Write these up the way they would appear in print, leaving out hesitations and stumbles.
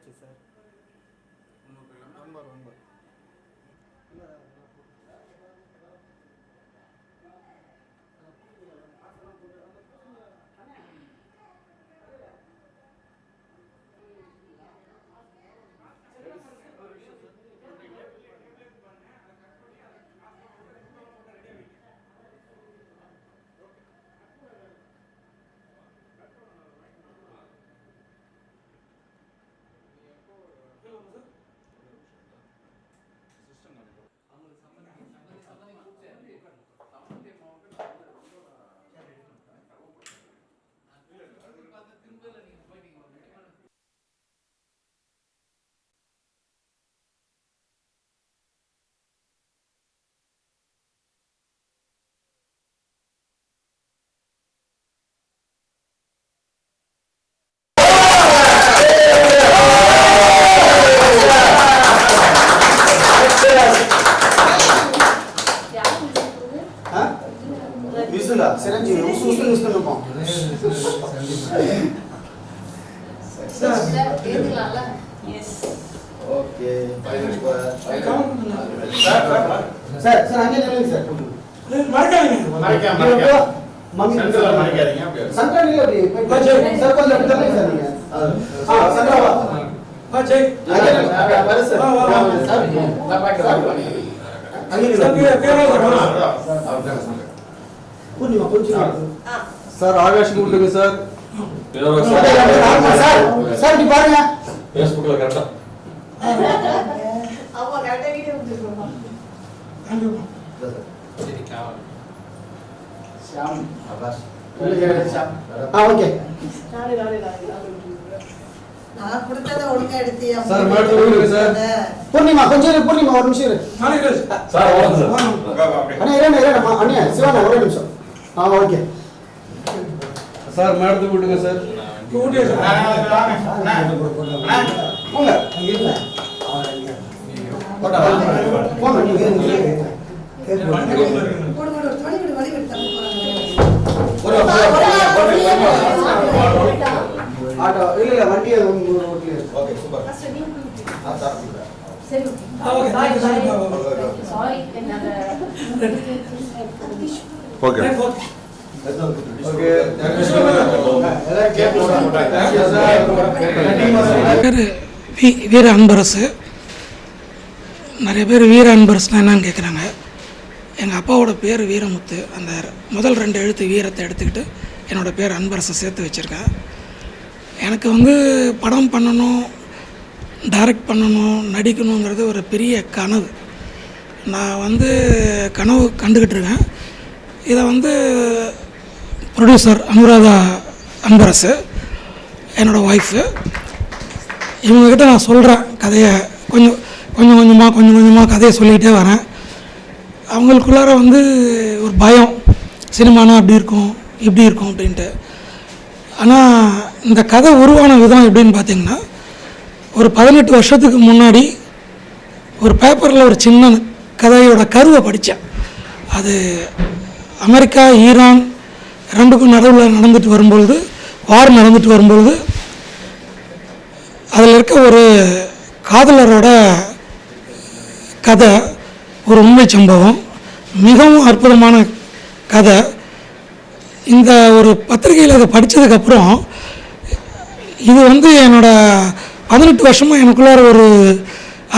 ஆயிடுச்சு சார். ரொம்ப ரொம்ப சிரஞ்சீவி யூஸ் பண்ணிப்போம். ஓகே சார் சார் அங்கே நில்லுங்க சார். மறக்காதீங்க மம்மி சென்டர்ல மறக்காதீங்க. சென்டர்ல அப்படி சார் கொஞ்சம் அப்படி தள்ளுங்க சார் நீங்க. சென்டர்ல வா ஜெய் அங்கே வர சார். சார் நான் பாக்க அங்கே பூர்ணிமா கொஞ்சம் சார் ஆகாஷ் கூப்பிடுங்க சார். சார் சார் இப்படி பாருங்க ஃபேஸ்புக்ல கரெக்ட்டா ஆமா கரெக்ட்டா வீடியோ எடுத்துறோம். சரி காவல் ஷாம் ஆகாஷ் ஷாம் ஓகே நான் கொடுத்தத ஒழுங்கா எடுத்தியா சார் மாட்டு விடுங்க சார். பூர்ணிமா கொஞ்சம் இரு. பூர்ணிமா ஒரு நிமிஷம் இரு சார். ஓகே சார் அண்ணா இரேனா அண்ணா சிவானா ஒரு நிமிஷம். ஓகே சார் மேடத்துக்கு விடுங்க சார். கூட்டியே சார் போங்க அங்க இல்ல போடா போங்க நீங்க போடு போடு வழி விட்டு போறாங்க. ஆட்டோ இல்ல வண்டி ஓகே சூப்பர் சார் சரி சாரி ஓகே வீர அன்பரசு. நிறைய பேர் வீர அன்பரசுனா என்னன்னு கேட்குறாங்க. எங்கள் அப்பாவோட பேர் வீரமுத்து. அந்த முதல் 2 எழுத்து வீரத்தை எடுத்துக்கிட்டு என்னோடய பேர் அன்பரசை சேர்த்து வச்சுருக்கேன். எனக்கு படம் பண்ணணும், டைரக்ட் பண்ணணும், நடிக்கணுங்கிறது ஒரு பெரிய கனவு. நான் கனவு கண்டுக்கிட்டு இருக்கேன். இதை ப்ரொடியூசர் அனுராதா அன்பரசு என்னோடய ஒய்ஃபு. இவங்கக்கிட்ட நான் சொல்கிறேன் கதையை. கொஞ்சம் கொஞ்சமாக கதையை சொல்லிக்கிட்டே வரேன். அவங்களுக்குள்ளார ஒரு பயம், சினிமானா அப்படி இருக்கும் இப்படி இருக்கும் அப்படின்ட்டு. ஆனால் இந்த கதை உருவான விதம் எப்படின்னு பார்த்திங்கன்னா, ஒரு 18 வருஷத்துக்கு முன்னாடி ஒரு பேப்பரில் ஒரு சின்ன கதையோட கருவை படித்தேன். அது அமெரிக்கா ஈரான் 2க்கும் நடுவில் நடந்துட்டு வரும்பொழுது, வார் நடந்துட்டு வரும்பொழுது, அதில் இருக்க ஒரு காதலரோட கதை, ஒரு உண்மை சம்பவம், மிகவும் அற்புதமான கதை. இந்த ஒரு பத்திரிகையில் அதை படித்ததுக்கப்புறம் இது என்னோடய 18 வருஷமாக எனக்குள்ளார ஒரு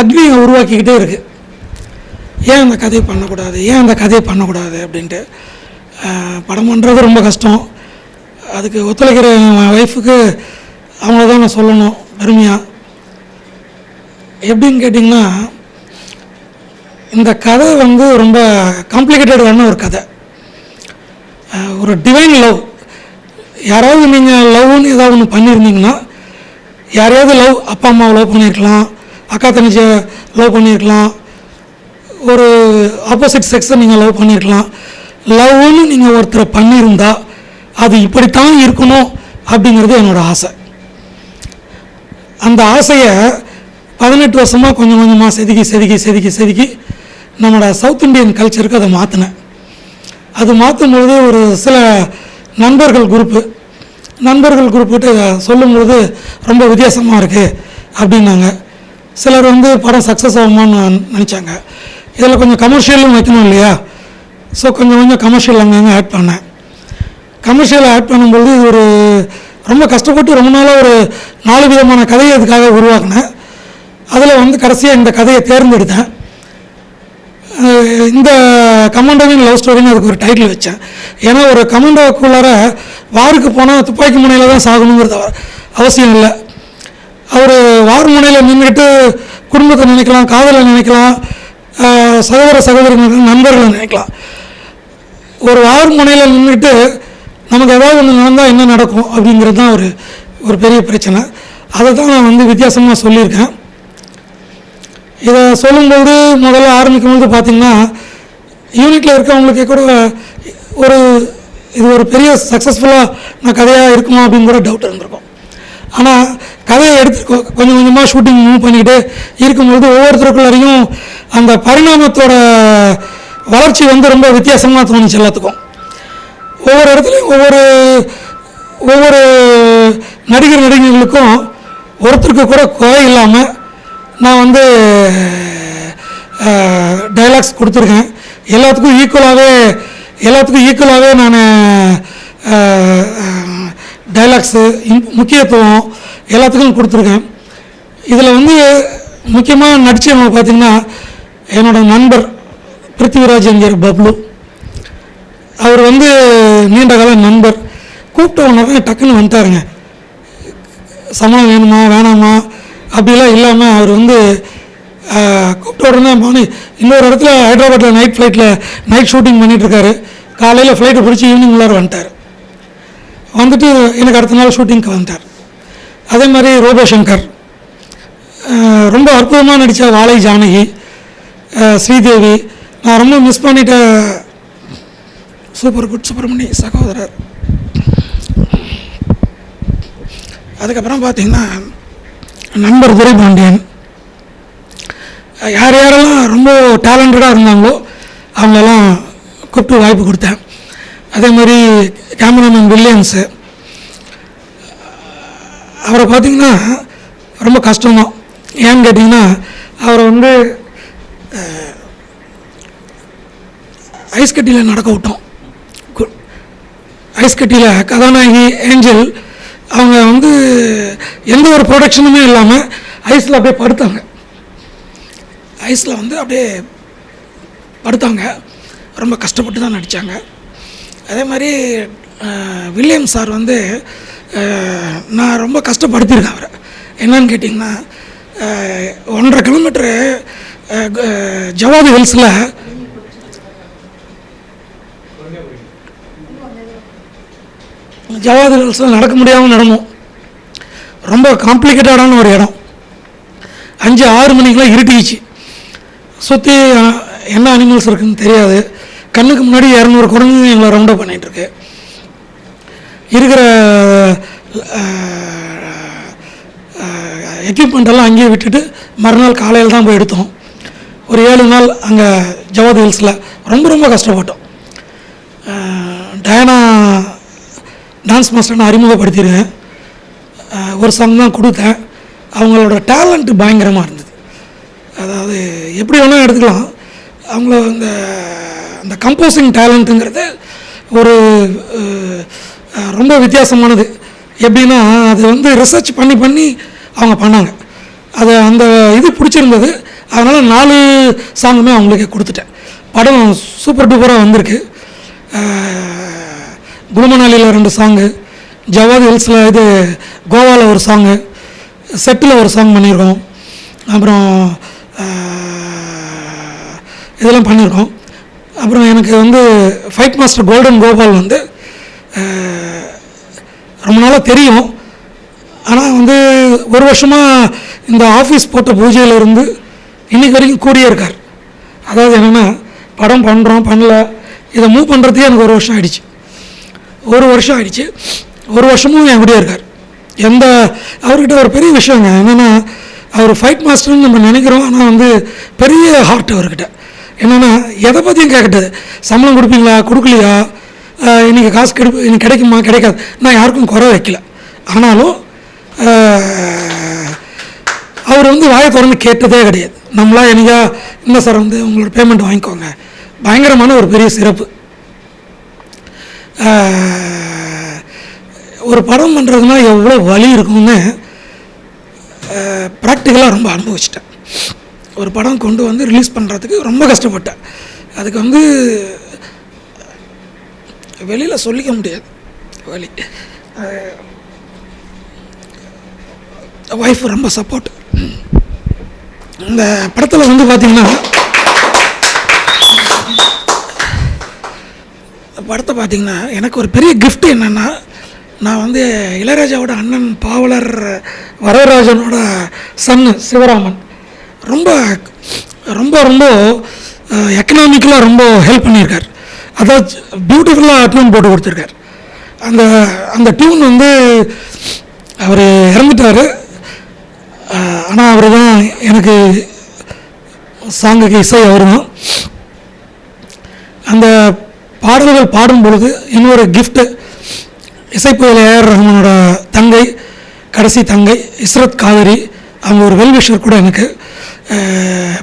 அக்னியை உருவாக்கிக்கிட்டே இருக்குது. ஏன் அந்த கதையை பண்ணக்கூடாது அப்படின்ட்டு. படம் பண்ணுறது ரொம்ப கஷ்டம். அதுக்கு ஒத்துழைக்கிற என் ஒய்ஃபுக்கு அவங்கள தான் நான் சொல்லணும் பெருமையாக. எப்படின்னு கேட்டிங்கன்னா, இந்த கதை ரொம்ப காம்ப்ளிகேட்டடான ஒரு கதை. ஒரு டிவைன் லவ். யாராவது நீங்கள் லவ்னு ஏதாவது ஒன்று பண்ணியிருந்தீங்கன்னா, யாரையாவது அப்பா அம்மாவை லவ் பண்ணியிருக்கலாம், அக்கா தங்கச்சியை லவ் பண்ணியிருக்கலாம், ஒரு ஆப்போசிட் செக்ஸை நீங்கள் லவ் பண்ணியிருக்கலாம். லவ்னு நீங்கள் ஒருத்தரை பண்ணியிருந்தால் அது இப்படித்தான் இருக்கணும் அப்படிங்கிறது என்னோடய ஆசை. அந்த ஆசையை 18 வருஷமாக கொஞ்சம் கொஞ்சமாக செதுக்கி நம்மளோட சவுத் இண்டியன் கல்ச்சருக்கு அதை மாற்றினேன். அது மாற்றும்பொழுது ஒரு சில நண்பர்கள் குரூப்புகிட்ட சொல்லும்பொழுது ரொம்ப வித்தியாசமாக இருக்குது அப்படின்னாங்க. சிலர் வந்து படம் சக்ஸஸ் ஆகுமான்னு நினச்சாங்க. இதில் கொஞ்சம் கமர்ஷியலும் வைக்கணும் இல்லையா, ஸோ கொஞ்சம் கமர்ஷியல் அங்கங்கே ஆட் பண்ணேன். கமர்ஷியல் ஆட் பண்ணும்போது இது ஒரு ரொம்ப கஷ்டப்பட்டு ரொம்ப நாளாக ஒரு 4 விதமான கதையை அதுக்காக உருவாக்கினேன். அதில் வந்து கடைசியாக இந்த கதையை தேர்ந்தெடுத்தேன். இந்த கமாண்டோவின் லவ் ஸ்டோரின்னு அதுக்கு ஒரு டைட்டில் வச்சேன். ஏன்னா ஒரு கமாண்டோக்குள்ளார வாருக்கு போனால் துப்பாக்கி முனையில் தான் சாகணுங்கிறது அவசியம் இல்லை. அவர் வார் முனையில் நின்றுட்டு குடும்பத்தை நினைக்கலாம், காதலை நினைக்கலாம், சகோதரிகள் நண்பர்களை நினைக்கலாம். ஒரு வார் முனையில் நின்றுட்டு நமக்கு ஏதாவது ஒன்று நடந்தால் என்ன நடக்கும் அப்படிங்கிறது தான் ஒரு பெரிய பிரச்சனை. அதை தான் நான் வந்து வித்தியாசமாக சொல்லியிருக்கேன். இதை சொல்லும்போது முதல்ல ஆரம்பிக்கும்போது பார்த்திங்கன்னா யூனிட்டில் இருக்கவங்களுக்கு கூட இது ஒரு பெரிய சக்ஸஸ்ஃபுல்லாக நான் கதையாக இருக்குமா அப்படின்னு கூட டவுட் இருந்திருக்கும். ஆனால் கதையை எடுத்து கொஞ்சம் கொஞ்சமாக ஷூட்டிங் மூவ் பண்ணிக்கிட்டு இருக்கும்போது ஒவ்வொருத்தருக்குள்ளாரையும் அந்த பரிணாமத்தோட வளர்ச்சி வந்து ரொம்ப வித்தியாசமாக தோணுச்சு. எல்லாத்துக்கும் ஒவ்வொரு இடத்துலையும் ஒவ்வொரு நடிகர்களுக்கும் ஒருத்தருக்கு கூட குறை இல்லாமல் நான் வந்து டைலாக்ஸ் கொடுத்துருக்கேன். எல்லாத்துக்கும் ஈக்குவலாகவே நான் டைலாக்ஸு முக்கியத்துவம் எல்லாத்துக்கும் கொடுத்துருக்கேன். இதில் வந்து முக்கியமாக நடித்தவங்க பார்த்திங்கன்னா என்னோடய நண்பர் பிருத்திவிராஜ் என்கிற பப்ளு. அவர் வந்து நீண்ட கால நண்பர். கூப்பிட்ட உடனே டக்குன்னு வந்துட்டாருங்க. சம்பளம் வேணுமா வேணாமா அப்படிலாம் இல்லாமல் அவர் வந்து கூப்பிட்ட உடனே இன்னொரு இடத்துல ஹைதராபாத்தில் நைட் ஃப்ளைட்டில் நைட் ஷூட்டிங் பண்ணிகிட்ருக்காரு. காலையில் ஃப்ளைட்டை பிடிச்சி ஈவினிங் உள்ளார வந்துட்டு எனக்கு அடுத்த நாள் ஷூட்டிங்க்கு வந்துட்டார். அதே மாதிரி ரோபோ சங்கர் ரொம்ப அற்புதமாக நடித்த வாழை ஜானகி, ஸ்ரீதேவி நான் ரொம்ப மிஸ் பண்ணிட்ட சூப்பர் குட் சுப்பிரமணி சகோதரர். அதுக்கப்புறம் பார்த்திங்கன்னா நண்பர் துரைபாண்டியன். யார் யாரெல்லாம் ரொம்ப டேலண்டடாக இருந்தாங்களோ அவங்களெல்லாம் கூப்பிட்டு வாய்ப்பு கொடுத்தேன். அதே மாதிரி கேமராமேன் வில்லியம்ஸு, அவரை பார்த்திங்கன்னா ரொம்ப கஷ்டம்தான். ஏன்னு கேட்டிங்கன்னா அவரை வந்து ஐஸ் கட்டியில் நடக்க விட்டோம். ஐஸ் கட்டியில் கதாநாயகி ஏஞ்சல் அவங்க வந்து எந்த ஒரு ப்ரொடக்ஷனுமே இல்லாமல் ஐஸில் அப்படியே படுத்தாங்க. ஐஸில் வந்து அப்படியே படுத்தாங்க. ரொம்ப கஷ்டப்பட்டு தான் நடித்தாங்க. அதே மாதிரி வில்லியம் சார் வந்து நான் ரொம்ப கஷ்டப்படுத்தியிருக்கேன் அவரை. என்னன்னு கேட்டிங்கன்னா 1.5 கிலோமீட்டரு ஜவாது ஹில்ஸில் நடக்க முடியாமல் நடந்தோம். ரொம்ப காம்ப்ளிகேட்டடான ஒரு இடம். 5-6 மணிக்கெலாம் இருட்டிச்சு. சுற்றி என்ன அனிமல்ஸ் இருக்குதுன்னு தெரியாது. கண்ணுக்கு முன்னாடி 200 குரங்கு எங்களை ரவுண்டப் பண்ணிகிட்ருக்கு. இருக்கிற எக்யூப்மெண்ட்டெல்லாம் அங்கேயே விட்டுட்டு மறுநாள் காலையில் தான் போய் எடுத்தோம். ஒரு 7 நாள் அங்கே ஜவாது ஹில்ஸில் ரொம்ப கஷ்டப்பட்டோம். டயானா டான்ஸ் மாஸ்டர் நான் அறிமுகப்படுத்தியிருக்கேன். ஒரு சாங் தான் கொடுத்தேன். அவங்களோட டேலண்ட்டு பயங்கரமாக இருந்தது. அதாவது எப்படி வேணால் எடுத்துக்கலாம். அவங்கள அந்த கம்போசிங் டேலண்ட்டுங்கிறது ஒரு ரொம்ப வித்தியாசமானது. எப்படின்னா அது வந்து ரிசர்ச் பண்ணி அவங்க பண்ணாங்க. அந்த இது பிடிச்சிருந்தது. அதனால் 4 சாங்குமே அவங்களுக்கே கொடுத்துட்டேன். படம் சூப்பர் டூப்பராக வந்திருக்கு. குலுமணாலியில் 2 சாங்கு, ஜவாது ஹில்ஸில் இது கோவாவில் ஒரு சாங்கு, செட்டில் ஒரு சாங் பண்ணியிருக்கோம். அப்புறம் இதெல்லாம் பண்ணியிருக்கோம். அப்புறம் எனக்கு வந்து ஃபைட் மாஸ்டர் கோல்டன் கோபால் வந்து ரொம்ப நாளாக தெரியும். ஆனால் வந்து ஒரு வருஷமாக இந்த ஆஃபீஸ் போட்ட பூஜையிலிருந்து இன்றைக்கி வரைக்கும் கூடியே இருக்கார். அதாவது என்னென்னா படம் பண்ணுறோம் பண்ணல, இதை மூவ் பண்ணுறதுக்கே எனக்கு 1 வருஷம் ஆகிடுச்சு. 1 வருஷம் ஆகிடுச்சு. 1 வருஷமும் என் கூடயே இருக்கார். அவர்கிட்ட ஒரு பெரிய விஷயங்க என்னென்னா, அவர் ஃபைட் மாஸ்டர்னு நம்ம நினைக்கிறோம். ஆனால் வந்து பெரிய ஹார்ட் அவர்கிட்ட. என்னென்னா எதை பற்றியும் கேட்கட்டது. சம்பளம் கொடுப்பீங்களா, கொடுக்கலையா, இன்றைக்கி காசு இன்னைக்கு கிடைக்குமா, கிடைக்காது. நான் யாருக்கும் குறை வைக்கல. ஆனாலும் அவர் வந்து வாயை திறந்து கேட்டதே கிடையாது. நம்மளாம் என்னைக்கா இல்லை சார் வந்து உங்களோட பேமெண்ட் வாங்கிக்கோங்க, பயங்கரமான ஒரு பெரிய சிறப்பு. ஒரு படம் பண்ணுறதுனா எவ்வளோ வலி இருக்கும்னு ப்ராக்டிக்கலாக ரொம்ப அனுபவிச்சிட்டேன். ஒரு படம் கொண்டு வந்து ரிலீஸ் பண்ணுறதுக்கு ரொம்ப கஷ்டப்பட்டேன். அதுக்கு வந்து வெளியில் சொல்லிக்க முடியாது வலி. ஒய்ஃப் ரொம்ப சப்போர்ட். இந்த படத்தில் வந்து பார்த்திங்கன்னா படத்தை பார்த்திங்கன்னா எனக்கு ஒரு பெரிய கிஃப்ட் என்னென்னா, நான் வந்து இளையராஜாவோட அண்ணன் பாவலர் வரதராஜனோட சன்னு சிவராமன் ரொம்ப ரொம்ப ரொம்ப எக்கனாமிக்கலாக ரொம்ப ஹெல்ப் பண்ணியிருக்கார். அதாவது பியூட்டிஃபுல்லாக டியூன் போட்டு கொடுத்துருக்கார். அந்த டியூன் வந்து அவர் இறந்துட்டார். ஆனால் அவர் தான் எனக்கு சாங்குக்கு இசை அவர் தான். அந்த பாடல்கள் பாடும் பொழுது இன்னொரு கிஃப்ட்டு, இசைப்புயல் ஏஆர் ரஹ்மானோட தங்கை, கடைசி தங்கை இஸ்ரத் காவேரி, அவங்க ஒரு வெல்விஷர் கூட எனக்கு.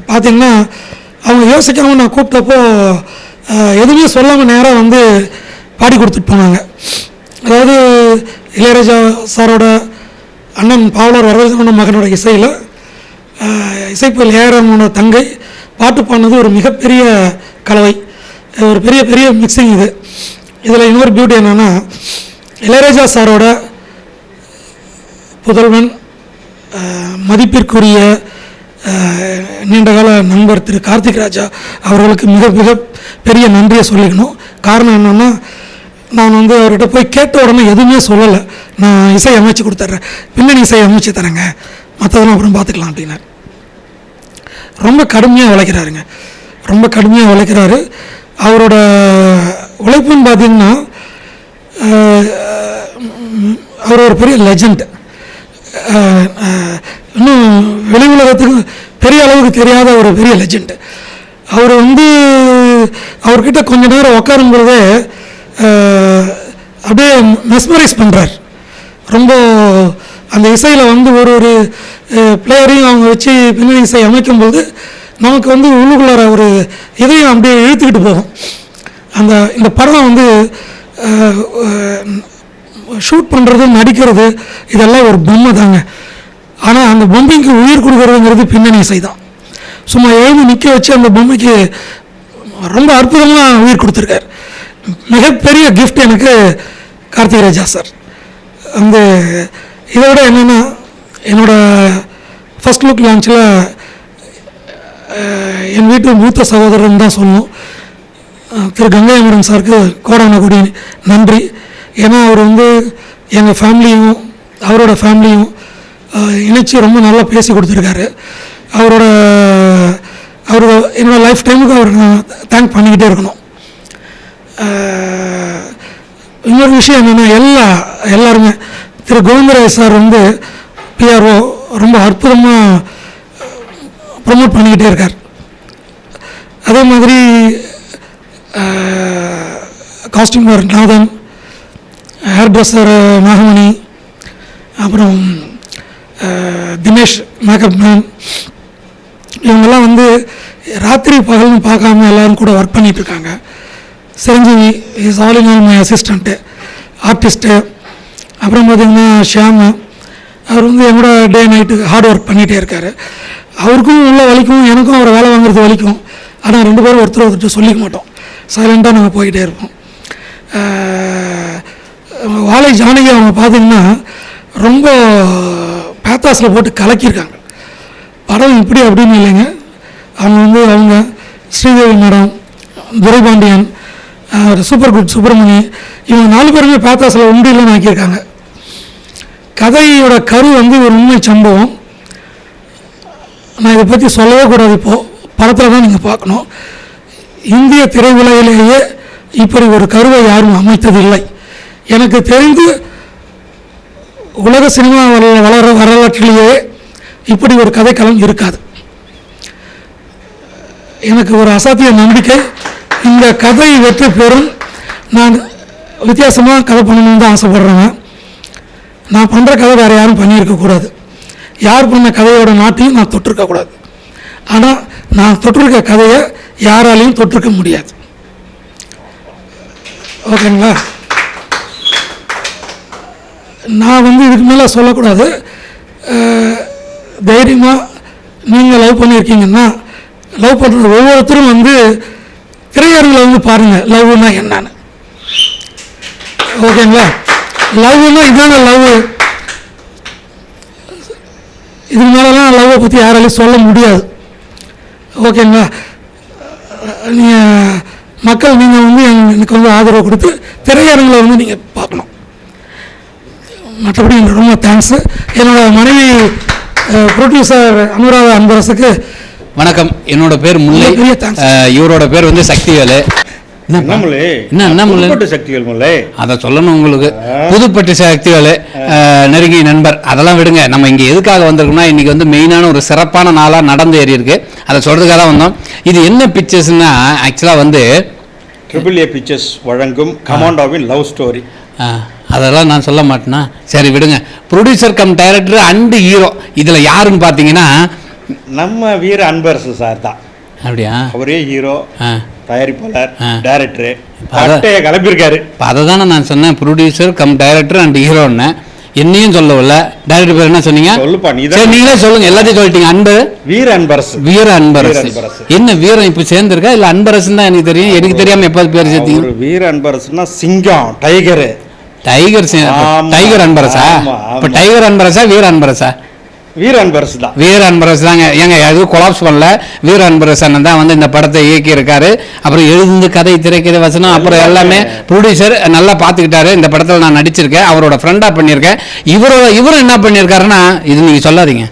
பார்த்திங்கன்னா அவங்க யோசிக்காமல் நான் கூப்பிட்டப்போ எதுவுமே சொல்லாமல் நேராக வந்து பாடி கொடுத்துட்டு போனாங்க. அதாவது இளையராஜா சாரோட அண்ணன் பாவலர் வரதராஜனோட மகனோட இசையில் இசைப்புயல் ஏஆர் ரஹ்மானோட தங்கை பாட்டு பாடினது ஒரு மிகப்பெரிய கலவை, ஒரு பெரிய பெரிய மிக்சிங் இது. இதில் இன்னொரு பியூட்டி என்னென்னா, இளையராஜா சாரோட புதல்வன், மதிப்பிற்குரிய நீண்டகால நண்பர் திரு கார்த்திக் ராஜா அவர்களுக்கு மிக மிக பெரிய நன்றியை சொல்லிக்கணும். காரணம் என்னென்னா, நான் வந்து அவர்கிட்ட போய் கேட்ட உடனே எதுவுமே சொல்லலை, நான் இசை அமைச்சு கொடுத்துட்றேன், பின்னணி இசை அமைச்சு தரேங்க, மற்றதெல்லாம் அப்புறம் பார்த்துக்கலாம் அப்படின்னார். ரொம்ப கடுமையாக உழைக்கிறாருங்க, ரொம்ப கடுமையாக உழைக்கிறாரு. அவரோட உழைப்புன்னு பார்த்திங்கன்னா, அவர் ஒரு பெரிய லெஜண்ட். இன்னும் வெளி உலகத்துக்கு பெரிய அளவுக்கு தெரியாத ஒரு பெரிய லெஜண்ட். அவர் வந்து அவர்கிட்ட கொஞ்ச நேரம் உட்காரும் பொழுதே அப்படியே மெஸ்மரைஸ் பண்ணுறார். ரொம்ப அந்த இசையில் வந்து ஒரு ஒரு பிளேயரையும் அவங்க வச்சு பின்னணி இசை அமைக்கும்போது நமக்கு வந்து உள்ளுக்குள்ளார ஒரு இதையும் அப்படியே இழுத்துக்கிட்டு போகும். இந்த படம் வந்து ஷூட் பண்ணுறது, நடிக்கிறது, இதெல்லாம் ஒரு பொம்மை தாங்க. ஆனால் அந்த பொம்மைக்கு உயிர் கொடுக்குறதுங்கிறது பின்னணி இசை தான். சும்மா எழுந்து நிற்க வச்சு அந்த பொம்மைக்கு ரொம்ப அற்புதமாக உயிர் கொடுத்துருக்கார். மிகப்பெரிய கிஃப்ட் எனக்கு கார்த்திக் ராஜா சார். இதை விட என்னென்னா, என்னோடய ஃபஸ்ட் லுக் லான்ச்சில் என் வீட்டு மூத்த சகோதரன் தான் சொல்லணும், திரு கங்கையமரன் சாருக்கு கோடான கோடி நன்றி. ஏன்னா அவர் வந்து எங்கள் ஃபேமிலியும் அவரோட ஃபேமிலியும் இணைச்சி ரொம்ப நல்லா பேசி கொடுத்துருக்காரு. அவரோட என்னோடய லைஃப் டைமுக்கு அவர் நான் தேங்க் பண்ணிக்கிட்டே இருக்கணும். இன்னொரு விஷயம் என்னென்னா, எல்லாருமே திரு கோவிந்தராஜ் சார் வந்து பிஆர்ஓ ரொம்ப அற்புதமாக ப்ரமோட் பண்ணிக்கிட்டே இருக்கார். அதே மாதிரி காஸ்டியூமர் நாதன், ஹேர் ட்ரெஸ்ஸர் நாகமணி, அப்புறம் தினேஷ் மேக்கப் மேன், இவங்கெல்லாம் வந்து ராத்திரி பகல்னு பார்க்காம எல்லோரும் கூட ஒர்க் பண்ணிகிட்ருக்காங்க. Chiranjeevi is all in all my assistant, artist. அப்புறம் பார்த்திங்கன்னா ஷியாமு, அவர் வந்து என்னோட டே நைட்டு ஹார்ட் ஒர்க் பண்ணிகிட்டே இருக்கார். அவருக்கும் உள்ள வலிக்கும், எனக்கும் அவரை வேலை வாங்குறது வலிக்கும். ஆனால் 2 பேரும் ஒருத்தர் சொல்லிக்க மாட்டோம், சைலண்ட்டாக நாங்கள் போய்கிட்டே இருப்போம். வாழை ஜானகி அவங்க பார்த்திங்கன்னா ரொம்ப பேத்தாஸில் போட்டு கலக்கியிருக்காங்க. படம் இப்படி அப்படின்னு இல்லைங்க. அவங்க Sridevi madam, Duraipandian, super good Subramani, இவங்க 4 பேருமே பேத்தாஸில் உண்டு இல்லைன்னு ஆக்கியிருக்காங்க. கதையோட கரு வந்து ஒரு உண்மை சம்பவம். நான் இதை பற்றி சொல்லவே கூடாது, இப்போது படத்தில் தான் நீங்கள் பார்க்கணும். இந்திய திரையுலகிலேயே இப்படி ஒரு கருவை யாரும் அமைத்ததில்லை. எனக்கு தெரிந்து உலக சினிமா வரலாற்றிலேயே இப்படி ஒரு கதைக்களம் இருக்காது. எனக்கு ஒரு அசாத்திய நம்பிக்கை, இந்த கதை வெற்றி பெறும். நான் வித்தியாசமாக கதை பண்ணணும்னு தான் ஆசைப்படுறேங்க. நான் பண்ணுற கதை வேறு யாரும் பண்ணியிருக்கக்கூடாது. யார் பண்ண கதையோட நாட்டையும் நான் தொட்டிருக்கக்கூடாது. ஆனால் நான் தொட்டிருக்க கதையை யாராலையும் தொட்டிருக்க முடியாது. ஓகேங்களா? நான் வந்து இதுக்கு மேலே சொல்லக்கூடாது. தைரியமாக நீங்கள் லவ் பண்ணியிருக்கீங்கன்னா லவ் பண்ணுற ஒவ்வொருத்தரும் வந்து திரையரங்கில் வந்து பாருங்கள் லவ்னா என்னன்னு. ஓகேங்களா? லவ்னா இதான லவ். இதுக்கு மேலெலாம் லவ்வை பற்றி யாராலையும் சொல்ல முடியாது. ஓகேங்களா? நீங்கள் மக்கள் நீங்கள் வந்து எனக்கு வந்து ஆதரவு கொடுத்து திரையரங்கில் வந்து நீங்கள் பார்க்கணும். மற்றபடி எனக்கு ரொம்ப தேங்க்ஸு. என்னோடய மனைவி ப்ரொடியூசர் அனுராதா அன்பரசுக்கு வணக்கம். என்னோட பேர் முல்லை. இவரோட பேர் வந்து சக்திவேலு. சக்திவேல் முல்லை அதை சொல்லணும் உங்களுக்கு. புதுப்பட்டி சக்திவேலு நெருங்கிய நண்பர். அதெல்லாம் விடுங்க. நம்ம இங்கே எதுக்காக வந்திருக்கோம்னா இன்னைக்கு வந்து மெயினான ஒரு சிறப்பான நாளாக நடந்து ஏறி இருக்கு. அதை சொல்றதுக்காக தான் வந்தோம். இது என்ன பிக்சர்ஸ்னா ஆக்சுவலாக வந்து AAA பிக்சர்ஸ் வழங்கும் கமாண்டோவின் லவ் ஸ்டோரி. அதெல்லாம் நான் சொல்ல மாட்டேன்னா சரி விடுங்க. Producer cum director and hero இதில் யாருன்னு பார்த்தீங்கன்னா நம்ம வீர அன்பரசு சார் தான். அப்படியா? அவரே ஹீரோ, தயாரிப்பாளர், டைரக்டர் கிளம்பியிருக்காரு. இப்போ அதை தானே நான் சொன்னேன். ப்ரொடியூசர் கம் டைரக்டர் அண்ட் ஹீரோன்னு என்னையும் சொல்லவில்ல. டைரக்டர் பேர் என்ன சொன்னீங்க? சொல்லுப்பா நீ. சரி நீங்களே சொல்லுங்க. எல்லாத்தையும் சொல்லிட்டீங்க. வீர அன்பரசு. வீர அன்பரசு. என்ன வீரம் இப்போ சேர்ந்துருக்கா இல்லை அன்பரசு தான் எனக்கு தெரியும். எனக்கு தெரியாமல் எப்போது பேர் சேர்த்தீங்க? வீர அன்பரசுன்னா சிங்கம், டைகர். டைகர் அன்பரசா? இப்போ டைகர் அன்பரசா வீர அன்பரசா? வீர அன்பரசு தான். வீர அன்பரசு தாங்க. ஏங்க எதுவும் கொலாப்ஸ் பண்ணல. வீர அன்பரசு அண்ணன் தான் வந்து இந்த படத்தை இயக்கி இருக்காரு. அப்புறம் எழுந்து கதை, திரைக்கதை, வசனம், அப்புறம் எல்லாமே ப்ரொடியூசர் நல்லா பார்த்துக்கிட்டாரு. இந்த படத்தில் நான் நடிச்சிருக்கேன். அவரோட ஃப்ரெண்டாக பண்ணியிருக்கேன். இவரும் என்ன பண்ணியிருக்காருன்னா இது நீங்கள் சொல்லாதீங்க.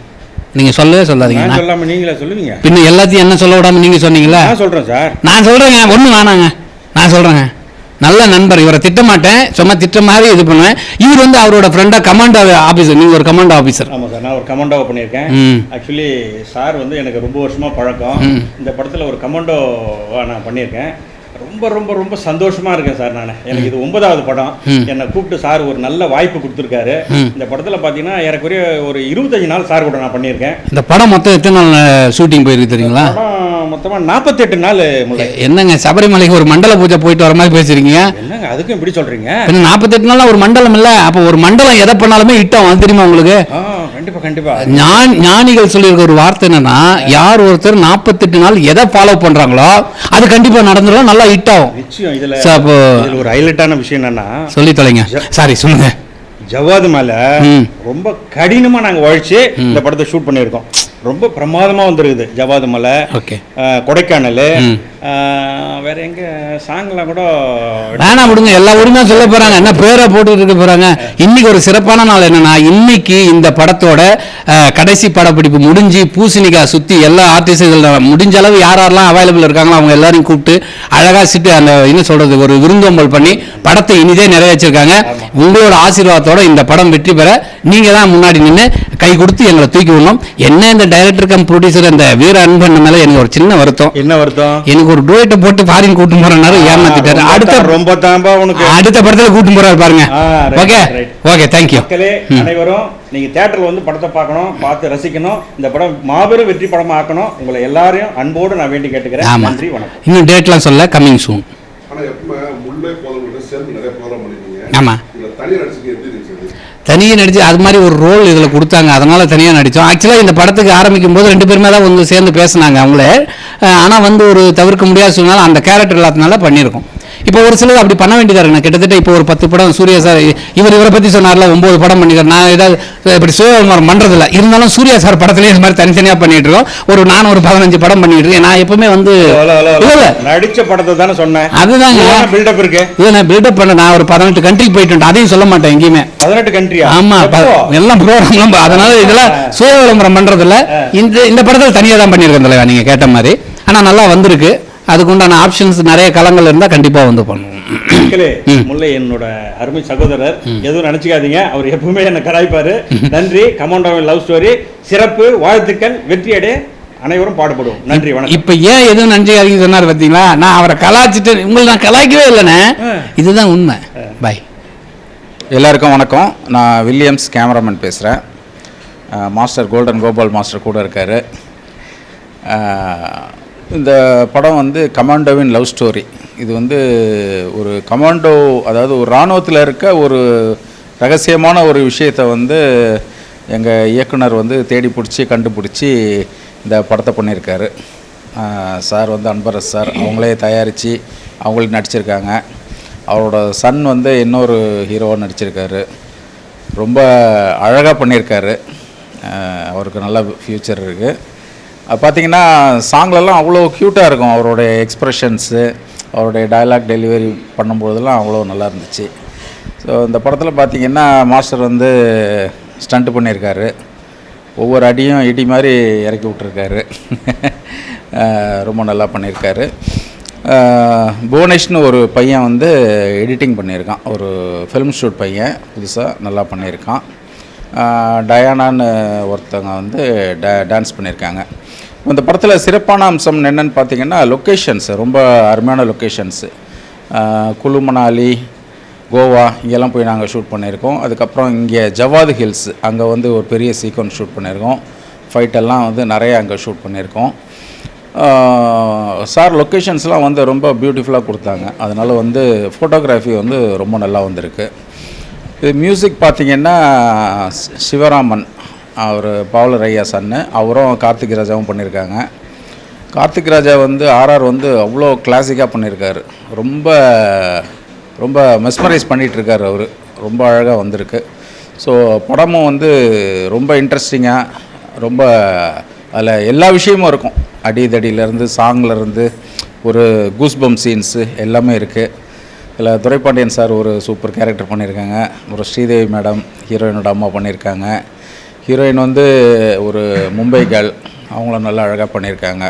நீங்கள் சொல்லவே சொல்லாதீங்க. நீங்களே சொல்லுவீங்க. பின்ன எல்லாத்தையும் என்ன சொல்ல விடாமல் நீங்கள் சொன்னீங்களா? நான் சொல்கிறேன் சார். நான் சொல்கிறேங்க. ஒன்றும் வேணாங்க. நான் சொல்கிறேங்க. நல்ல நண்பர். இவரை திட்டமாட்டேன். சும்மா திட்ட மாதிரி இது பண்ணுவேன். இவர் வந்து அவரோட ஃப்ரெண்டாக கமாண்டோ ஆஃபீஸர். நீங்கள் ஒரு கமாண்டோ ஆஃபீஸர். ஆமாம் சார். நான் ஒரு கமாண்டோவை பண்ணியிருக்கேன். ஆக்சுவலி சார் வந்து எனக்கு ரொம்ப வருஷமாக பழக்கம். இந்த படத்தில் ஒரு கமாண்டோவாக நான் பண்ணியிருக்கேன். ரொம்ப ரொம்ப ரொம்ப சந்தோஷமா இருக்கேன் சார். நான் எனக்கு இது 9வது படம். என்னை கூப்பிட்டு சார் ஒரு நல்ல வாய்ப்பு கொடுத்துருக்காரு. இந்த படத்தில் பார்த்தீங்கன்னா ஏறக்குறைய ஒரு 25 நாள் சார் கூட நான் பண்ணியிருக்கேன். இந்த படம் மொத்தம் எத்தனை நாள் ஷூட்டிங் போயிருக்கு தெரியுங்களா? படம் மொத்தமாக 48 நாள். என்னங்க சபரிமலைக்கு ஒரு மண்டல பூஜை போயிட்டு வர மாதிரி பேசுறீங்க? என்னங்க அதுக்கும் இப்படி சொல்றீங்க? 48 நாள் ஒரு மண்டலம் இல்லை. அப்போ ஒரு மண்டலம் எதை பண்ணாலுமே இட்டம் தெரியுமா உங்களுக்கு? கண்டிப்பா கண்டிப்பா. ஞானிகள் சொல்லியிருக்க ஒரு வார்த்தை என்னன்னா, யார் ஒருத்தர் 48 நாள் எதை ஃபாலோ பண்றாங்களோ அது கண்டிப்பா நடந்துடும், நல்லா ஹிட் ஆகும். நிச்சயம். இதுல ஒரு ஹைலைட்டான விஷயம் என்னன்னா, சொல்லி தொலைங்க. சாரி சொல்லுங்க. ஜவாது மேல ரொம்ப கடினமா நாங்க உழைச்சு இந்த படத்தை ஷூட் பண்ணியிருக்கோம். ரொம்ப பிரமாதமா வந்துருக்குது. ஜவாது மலை, கொடைக்கானல், வேற எங்க சாங்லாம் கூட வேணாம் விடுங்க. எல்லா ஊருமே சொல்ல போறாங்க. என்ன பேரை போட்டு இருக்க போறாங்க. இன்னைக்கு ஒரு சிறப்பான நாள் என்னன்னா, இன்னைக்கு இந்த படத்தோட கடைசி படப்பிடிப்பு முடிஞ்சு பூசணிக்காய் சுத்தி எல்லா ஆர்டிஸ்ட்கள் முடிஞ்ச அளவு யாரெல்லாம் அவைலபிள் இருக்காங்களோ அவங்க எல்லாரையும் கூப்பிட்டு அழகா சிட்டு அந்த என்ன சொல்றது ஒரு விருந்தோம்பல் பண்ணி படத்தை இனிதே நிறைவேற்றிருக்காங்க. உங்களோட ஆசீர்வாதத்தோட இந்த படம் வெற்றி பெற நீங்க தான் முன்னாடி நின்று கை கொடுத்து எங்களை தூக்கி விடணும். என்ன இந்த டைரக்டர் கம் ப்ரொடியூசர் அந்த வீர அன்பன் மேல எனக்கு ஒரு சின்ன வருத்தம். என்ன வருத்தம்? எனக்கு ஒரு டூயட்டை போட்டு ஃபாரின் கூட்டு போறாரு, ஏமாத்திட்டாரு. அடுத்த படத்துல கூட்டு போறாரு பாருங்க. Okay okay, thank you. மக்களே அனைவரும் நீங்க தியேட்டர்ல வந்து படத்தை பார்க்கணும், பார்த்து ரசிக்கணும். இந்த படம் மாபெரும் வெற்றி படமா ஆக்கணும். உங்களை எல்லாரையும் அன்போடு நான் வேண்டி கேட்டுக்கிறேன். நன்றி, வணக்கம். இன்னும் டேட்லாம் சொல்ல, கமிங் சூன். ஆமா, தனியாக நடிச்சு அது மாதிரி ஒரு ரோல் இதில் கொடுத்தாங்க. அதனால தனியாக நடித்தோம். ஆக்சுவலாக இந்த படத்துக்கு ஆரம்பிக்கும் போது 2 பேருமே தான் வந்து சேர்ந்து பேசினாங்க அவங்களே. ஆனால் வந்து ஒரு தவிர்க்க முடியாத சூழ்நிலை அந்த கேரக்டர் இல்லாதனால பண்ணியிருக்கோம். இப்போ ஒரு சிலர் அப்படி பண்ண வேண்டியதாக இருக்குண்ணா. கிட்டத்தட்ட இப்போ ஒரு 10 படம் சூர்யா சார் இவரை பற்றி சொன்னார்ல, 9 படம் பண்ணிக்கிறேன். நான் ஏதாவது இப்படி சுயவிளம்பரம் பண்ணுறதில்ல. இருந்தாலும் சூர்யா சார் படத்துலேயே இது மாதிரி தனித்தனியாக பண்ணிட்டு இருக்கோம். நான் ஒரு 15 படம் பண்ணிட்டு இருக்கேன். நான் எப்பவுமே வந்து நடிச்ச படத்தை தானே சொன்னேன். அதுதாங்க பில்டப் இருக்கு. இல்லை நான் பில்டப் பண்ண நான் ஒரு 18 கண்ட்ரிக்கு போயிட்டு அதையும் சொல்ல மாட்டேன் எங்கேயுமே. 18 கண்ட்ரி? ஆமா, எல்லாம் ப்ரோக்ராம். அதனால இதெல்லாம் சுய விளம்பரம் பண்றதில்ல. இந்த படத்தில் தனியாக தான் பண்ணியிருக்கேன் தலைவா, நீங்க கேட்ட மாதிரி. ஆனால் நல்லா வந்திருக்கு. அதுக்குண்டான ஆப்ஷன்ஸ் நிறைய களங்கள் இருந்தால் கண்டிப்பாக வந்து பண்ணுவோம். முல்லை என்னோட அருமை சகோதரர், எதுவும் நினைச்சுக்காதீங்க. அவர் எப்பவுமே என்ன கராய்ப்பாரு. நன்றி. கமாண்டோவின் லவ் ஸ்டோரி சிறப்பு, வாழ்த்துக்கள், வெற்றியடை, அனைவரும் பாடுபடுவோம். நன்றி, வணக்கம். இப்போ ஏன் எதுவும் நன்றிக்காதீங்க சொன்னார் பார்த்தீங்களா? நான் அவரை கலாய்ச்சிட்டு உங்களை நான் கலாய்க்கவே இல்லைண்ணே. இதுதான் உண்மை. பாய். எல்லாருக்கும் வணக்கம். நான் வில்லியம்ஸ் கேமராமேன் பேசுகிறேன். மாஸ்டர் கோல்டன் கோபால் மாஸ்டர் கூட இருக்கார். இந்த படம் வந்து கமாண்டோவின் லவ் ஸ்டோரி. இது வந்து ஒரு கமாண்டோ, அதாவது ஒரு இராணுவத்தில் இருக்க ஒரு ரகசியமான ஒரு விஷயத்தை வந்து எங்கள் இயக்குனர் வந்து தேடி பிடிச்சி கண்டுபிடிச்சி இந்த படத்தை பண்ணியிருக்காரு. சார் வந்து அன்பரஸ் சார் அவங்களே தயாரித்து அவங்களே நடிச்சிருக்காங்க. அவரோட சன் வந்து இன்னொரு ஹீரோவாக நடிச்சிருக்காரு. ரொம்ப அழகாக பண்ணியிருக்காரு. அவருக்கு நல்ல ஃப்யூச்சர் இருக்குது. பார்த்திங்கன்னா சாங்லலாம் அவ்வளோ க்யூட்டாக இருக்கும். அவருடைய எக்ஸ்ப்ரெஷன்ஸு, அவருடைய டயலாக் டெலிவரி பண்ணும்போதெல்லாம் அவ்வளோ நல்லா இருந்துச்சு. ஸோ இந்த படத்தில் பார்த்திங்கன்னா மாஸ்டர் வந்து ஸ்டண்ட் பண்ணியிருக்காரு. ஒவ்வொரு அடியும் இடி மாதிரி இறக்கி விட்ருக்காரு. ரொம்ப நல்லா பண்ணியிருக்காரு. புவனேஷ்னு ஒரு பையன் வந்து எடிட்டிங் பண்ணியிருக்கான். ஒரு ஃபிலிம் ஷூட் பையன் புதுசாக நல்லா பண்ணியிருக்கான். டயானான்னு ஒருத்தவங்க வந்து டான்ஸ் பண்ணியிருக்காங்க. இந்த படத்தில் சிறப்பான அம்சம் என்னென்னு பார்த்திங்கன்னா லொக்கேஷன்ஸு, ரொம்ப அருமையான லொக்கேஷன்ஸு. குலு மணாலி, கோவா இங்கெல்லாம் போய் நாங்கள் ஷூட் பண்ணியிருக்கோம். அதுக்கப்புறம் இங்கே ஜவாது ஹில்ஸ் அங்கே வந்து ஒரு பெரிய சீக்வன்ஸ் ஷூட் பண்ணியிருக்கோம். ஃபைட்டெல்லாம் வந்து நிறைய அங்கே ஷூட் பண்ணியிருக்கோம். சார் லொக்கேஷன்ஸ்லாம் வந்து ரொம்ப பியூட்டிஃபுல்லாக கொடுத்தாங்க. அதனால் வந்து ஃபோட்டோகிராஃபி வந்து ரொம்ப நல்லா வந்திருக்கு. இது மியூசிக் பார்த்திங்கன்னா சிவராமன், அவர் பாவலர் ஐயா சன்னு, அவரும் கார்த்திக் ராஜாவும் பண்ணியிருக்காங்க. கார்த்திக் ராஜா வந்து ஆர்ஆர் வந்து அவ்வளோ கிளாசிக்காக பண்ணியிருக்காரு. ரொம்ப ரொம்ப மெஸ்மரைஸ் பண்ணிகிட்ருக்கார் அவர். ரொம்ப அழகாக வந்திருக்கு. ஸோ படமும் வந்து ரொம்ப இன்ட்ரெஸ்டிங்காக, ரொம்ப அதில் எல்லா விஷயமும் இருக்கும். அடிதடியிலேருந்து சாங்லேருந்து ஒரு கூஸ்பம் சீன்ஸு எல்லாமே இருக்குது. இதில் துரைப்பாண்டியன் சார் ஒரு சூப்பர் கேரக்டர் பண்ணியிருக்காங்க. ஒரு ஸ்ரீதேவி மேடம் ஹீரோயினோட அம்மா பண்ணியிருக்காங்க. ஹீரோயின் வந்து ஒரு மும்பை கேர்ள், அவங்களும் நல்லா அழகாக பண்ணியிருக்காங்க.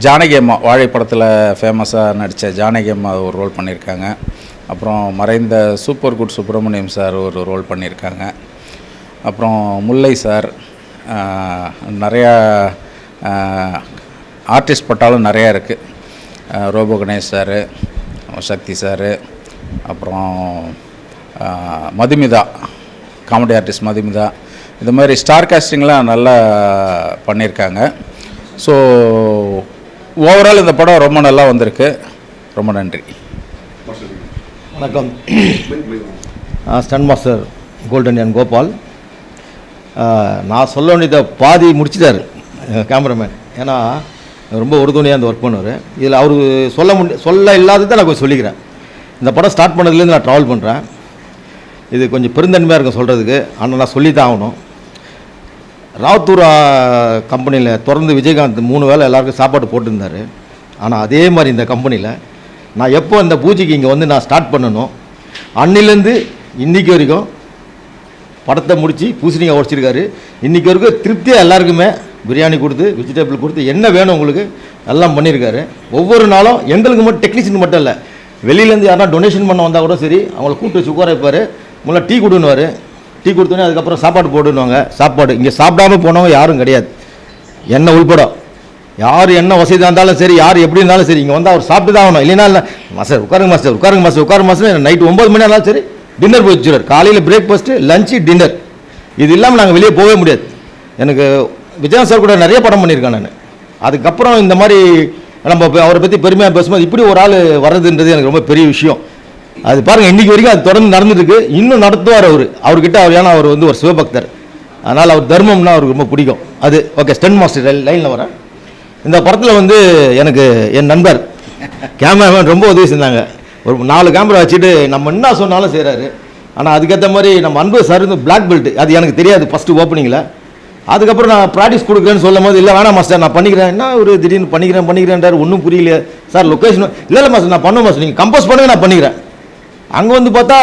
ஜானகி அம்மா வாழை படத்தில் ஃபேமஸாக நடித்த ஜானகி அம்மா ஒரு ரோல் பண்ணியிருக்காங்க. அப்புறம் மறைந்த சூப்பர் குட் சுப்பிரமணியம் சார் ஒரு ரோல் பண்ணியிருக்காங்க. அப்புறம் முல்லை சார், நிறையா ஆர்டிஸ்ட் பட்டாலும் நிறையா இருக்குது. ரோபோ கணேஷ் சார், சக்தி சார், அப்புறம் மதுமிதா, காமெடி ஆர்டிஸ்ட் மதுமிதா, இது மாதிரி ஸ்டார் காஸ்டிங்லாம் நல்லா பண்ணியிருக்காங்க. ஸோ ஓவரால் இந்த படம் ரொம்ப நல்லா வந்திருக்கு. ரொம்ப நன்றி. வணக்கம். ஸ்டன் மாஸ்டர் கோல்டன் என் கோபால். நான் சொல்ல வேண்டியதை பாதி முடிச்சிட்டார் கேமராமேன். ஏன்னா ரொம்ப உறுதுணையாக அந்த ஒர்க் பண்ணுவார். இதில் அவர் சொல்ல இல்லாததை நான் கொஞ்சம் சொல்லிக்கிறேன். இந்த படம் ஸ்டார்ட் பண்ணதுலேருந்து நான் ட்ராவல் பண்ணுறேன். இது கொஞ்சம் பெருந்தன்மையாக இருக்கும் சொல்கிறதுக்கு, ஆனால் நான் சொல்லி தான் ஆகணும். ராவத்தூர் கம்பெனியில் தொடர்ந்து விஜயகாந்த் 3 வேளை எல்லாருக்கும் சாப்பாடு போட்டுருந்தார். ஆனால் அதே மாதிரி இந்த கம்பெனியில் நான் எப்போ இந்த பூஜைக்கு இங்கே வந்து நான் ஸ்டார்ட் பண்ணணும், அன்னிலேருந்து இன்றைக்கி வரைக்கும் படத்தை முடித்து பூசணிக்காய் உடச்சிருக்காரு. இன்றைக்கி வரைக்கும் திருப்தியாக எல்லாருக்குமே பிரியாணி கொடுத்து, வெஜிடபிள் கொடுத்து, என்ன வேணும் உங்களுக்கு எல்லாம் பண்ணியிருக்காரு. ஒவ்வொரு நாளும் எங்களுக்கு மட்டும், டெக்னீஷியன் மட்டும் இல்லை, வெளியிலேருந்து யாரா டொனேஷன் பண்ண வந்தால் கூட சரி, அவங்கள கூப்பிட்டு வச்சு உட்கார வைப்பார். முன்னே டீ கொடுன்னுவார். டீ கொடுத்தோன்னே அதுக்கப்புறம் சாப்பாடு போட்டுன்னுவாங்க. சாப்பாடு இங்கே சாப்பிடாமல் போனவங்க யாரும் கிடையாது, என்ன உள்படம். யார் என்ன வசதியாக இருந்தாலும் சரி, யார் எப்படி இருந்தாலும் சரி, இங்கே வந்து அவர் சாப்பிட்டு தான் ஆகணும். இல்லைன்னா இல்லை மாஸ்டர் உட்காருங்க மாஸ்டர், உட்காருங்க மாஸ்டர், உட்காரு மாஸ்டர். நைட்டு 9 மணி ஆனாலும் சரி டின்னர் போய் வச்சுருவார். காலையில் பிரேக்ஃபாஸ்ட்டு, லஞ்சு, டின்னர். இது இல்லாமல் நாங்கள் வெளியே போகவே முடியாது. எனக்கு விஜயகாந்த் சார் கூட நிறைய படம் பண்ணியிருக்கேன் நான். அதுக்கப்புறம் இந்த மாதிரி நம்ம அவரை பற்றி பெருமையாக பேசும்போது இப்படி ஒரு ஆள் வர்றதுன்றது எனக்கு ரொம்ப பெரிய விஷயம். அது பாருங்கள், இன்றைக்கி வரைக்கும் அது தொடர்ந்து நடந்துருக்கு. இன்னும் நடத்துவார் அவர்கிட்ட. அவர் ஏன்னா அவர் வந்து ஒரு சிவபக்தர், அதனால் அவர் தர்மம்னா அவருக்கு ரொம்ப பிடிக்கும். அது ஓகே. ஸ்டன் மாஸ்டர் லைனில் வரேன். இந்த படத்தில் வந்து எனக்கு என் நண்பர் கேமராமேன் ரொம்ப உதவி செஞ்சாங்க. ஒரு 4 கேமரா வச்சுட்டு நம்ம என்ன சொன்னாலும் செய்கிறாரு. ஆனால் அதுக்கேற்ற மாதிரி நம்ம அன்பு சார் வந்து பிளாக் பெல்ட், அது எனக்கு தெரியாது ஃபஸ்ட்டு ஓப்பனிங்கில். அதுக்கப்புறம் நான் ப்ராக்டிஸ் கொடுக்குறேன்னு சொல்லும் போது, இல்லை வேணாம் மாஸ்டர் நான் பண்ணிக்கிறேன், என்ன ஒரு திடீர்னு பண்ணிக்கிறேன்றார், ஒன்றும் புரியல சார் லொக்கேஷன். இல்லை மாஸ்டர் நான் பண்ணுவேன் மாஸ்டர், நீங்கள் கம்போஸ் பண்ணுங்க நான் பண்ணிக்கிறேன். அங்கே வந்து பார்த்தா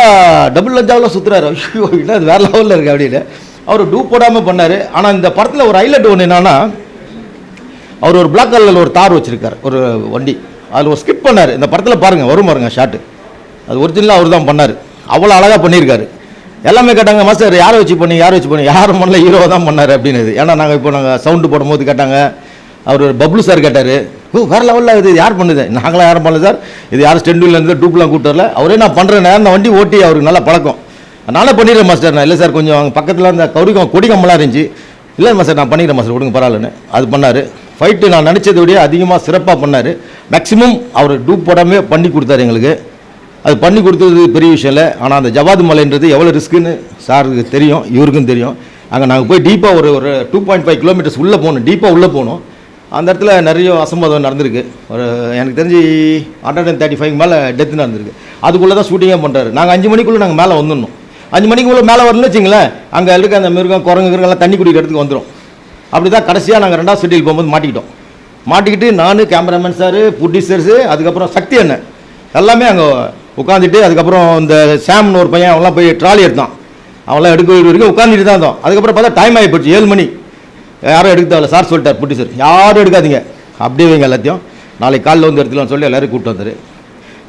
டபுள் லஞ்சாவில் சுற்றுறாரு. ஐயோ இல்லை அது வேறு லெவலில் இருக்குது அப்படின்னு அவர் டூ போடாமல் பண்ணார். ஆனால் இந்த படத்தில் ஒரு ஹைலைட் ஒன்று என்னன்னா, அவர் ஒரு பிளாக் கலரில் ஒரு தார் வச்சுருக்கார், ஒரு வண்டி, அதில் ஒரு ஸ்கிப் பண்ணார். இந்த படத்தில் பாருங்கள், வரும் பாருங்க ஷாட்டு, அது ஒரிஜினலாக அவர் தான் பண்ணார். அவ்வளோ அழகாக பண்ணியிருக்காரு. எல்லாமே கேட்டாங்க மாஸ்டர் யாரை வச்சு பண்ணி யாரும் பண்ணல, ஹீரோவை தான் பண்ணார் அப்படின்னு. ஏன்னா நாங்கள் சவுண்டு போடும்போது கேட்டாங்க. அவர் பப்ளு சார் கேட்டார், ஓ வேறு லெவலில் இது யார் பண்ணுது, நாங்களாம் யாரும் பண்ணல சார், இது யாரும் ஸ்டெண்டுலேருந்து டூப்லாம் கூட்டு வரல, அவரே நான் பண்ணுறேன். அந்த வண்டி ஓட்டி அவருக்கு நல்லா பழக்கம். நானே பண்ணிடுறேன் மாஸ்டர். நான் இல்லை சார் கொஞ்சம் அங்கே பக்கத்தில் அந்த கொடி கம்பெல்லாம் இருந்துச்சு. இல்லை மாஸ்டர் நான் பண்ணிடுறேன் மாஸ்டர், கொடுங்க பரவாயில்லன்னு அது பண்ணார். ஃபைட்டு நான் நினச்சதை விட அதிகமாக சிறப்பாக பண்ணார். மேக்ஸிமம் அவர் டூப் போடாமே பண்ணி கொடுத்தாரு எங்களுக்கு. அது பண்ணி கொடுத்தது பெரிய விஷயம் இல்லை. ஆனால் அந்த ஜவாது மலைன்றது எவ்வளோ ரிஸ்க்குன்னு சாருக்கு தெரியும், இவருக்கும் தெரியும். அங்கே நாங்கள் போய் டீப்பாக ஒரு 2.5 கிலோமீட்டர்ஸ் உள்ளே போகணும், டீப்பாக உள்ளே போகணும். அந்த இடத்துல நிறைய அசம்பாதம் நடந்திருக்கு. ஒரு எனக்கு தெரிஞ்சு 135 மேலே டெத்து நடந்திருக்கு. அதுக்குள்ளே தான் ஷூட்டிங்கே பண்ணுறாரு. நாங்கள் 5 மணிக்குள்ளே நாங்கள் மேலே வந்துடணும். 5 மணிக்குள்ளே மேலே வரணும்னு வச்சிங்களேன், அங்கே இருக்க அந்த மிருகம் குரங்குலாம் தண்ணி குடிக்கிற இடத்துக்கு வந்துடும். அப்படி தான் கடைசியாக நாங்கள் 2வது ஷெட்யூல் போகும்போது மாட்டிக்கிட்டு நான் கேமராமேன் சார், ப்ரொடியூசர்ஸு, அதுக்கப்புறம் சக்தி அண்ணன் எல்லாமே அங்கே உட்காந்துட்டு, அதுக்கப்புறம் இந்த சாம்னு ஒரு பையன் அவங்களாம் போய் ட்ராலி எடுத்தான். அவங்களாம் எடுக்க வரைக்கும் உட்காந்துட்டு தான் இருந்தோம். அதுக்கப்புறம் பார்த்தா டைம் ஆகி போச்சு, 7 மணி. யாரும் எடுக்க தேவையில்ல சார் சொல்லிட்டார் ப்ரொடியூசர், யாரும் எடுக்காதீங்க, அப்படியே வைங்க எல்லாத்தையும், நாளைக்கு காலையில் வந்து எடுத்துலாம்னு சொல்லி எல்லோரும் கூப்பிட்டு வந்தார்.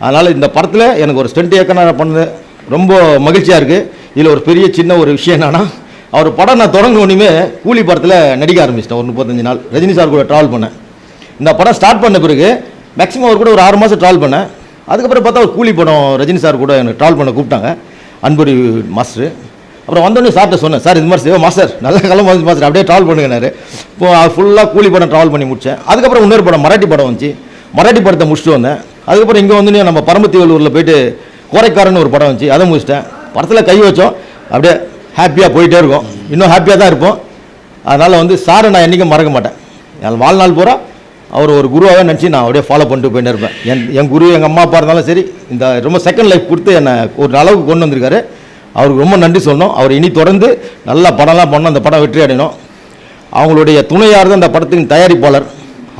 அதனால் இந்த படத்தில் எனக்கு ஒரு ஸ்டண்ட் இயக்குனர் பண்ணது ரொம்ப மகிழ்ச்சியாக இருக்குது. இதில் ஒரு பெரிய சின்ன ஒரு விஷயம் என்னன்னா, அவர் படம் நான் தொடங்கினோடனே கூலி படத்தில் நடிக்க ஆரம்பிச்சிட்டேன். ஒரு 35 நாள் ரஜினி சார் கூட ட்ராவல் பண்ணேன். இந்த படம் ஸ்டார்ட் பண்ண பிறகு மேக்ஸிமம் அவர் கூட ஒரு 6 மாதம் ட்ராவல் பண்ணேன். அதுக்கப்புறம் பார்த்தா ஒரு கூலி படம் ரஜினி சார் கூட எனக்கு ட்ராவல் பண்ண கூப்பிட்டாங்க, அன்புரி மாஸ்டர். அப்புறம் வந்தோடனே சார்கிட்ட சொன்னேன், சார் இது மாதிரி சிவ மாஸ்டர் நல்ல காலம் வந்து மாஸ்டர் அப்படியே ட்ராவல் பண்ணுங்கன்னாரு. இப்போ ஃபுல்லாக கூலி படம் ட்ராவல் பண்ணி முடித்தேன். அதுக்கப்புறம் இன்னொரு படம் மராட்டி படம் வந்துச்சு, மராட்டி படத்தை முடிச்சுட்டு வந்தேன். அதுக்கப்புறம் இங்கே வந்து நம்ம பரமத்தி வேலூரில் போயிட்டு கோரைக்காரன்னு ஒரு படம் வந்துச்சு, அதை முடிச்சிட்டேன். படத்தில் கை வச்சோம், அப்படியே ஹாப்பியாக போயிட்டே இருக்கோம், இன்னும் ஹாப்பியாக தான் இருப்போம். அதனால் வந்து சாரை நான் என்றைக்கும் மறக்க மாட்டேன். என் வாழ்நாள் பூரா அவர் ஒரு குருவாகவே நினச்சி நான் அப்படியே ஃபாலோ பண்ணிட்டு போயிட்டே இருப்பேன். என் குரு எங்கள் அம்மா அப்பா இருந்தாலும் சரி, இந்த ரொம்ப செகண்ட் லைஃப் கொடுத்து என்னை ஒரு அளவுக்கு கொண்டு வந்திருக்காரு. அவருக்கு ரொம்ப நன்றி சொல்லணும். அவர் இனி தொடர்ந்து நல்ல படம்லாம் பண்ணணும், அந்த படம் வெற்றி அடையணும். அவங்களுடைய துணையார் தான் அந்த படத்தின் தயாரிப்பாளர்.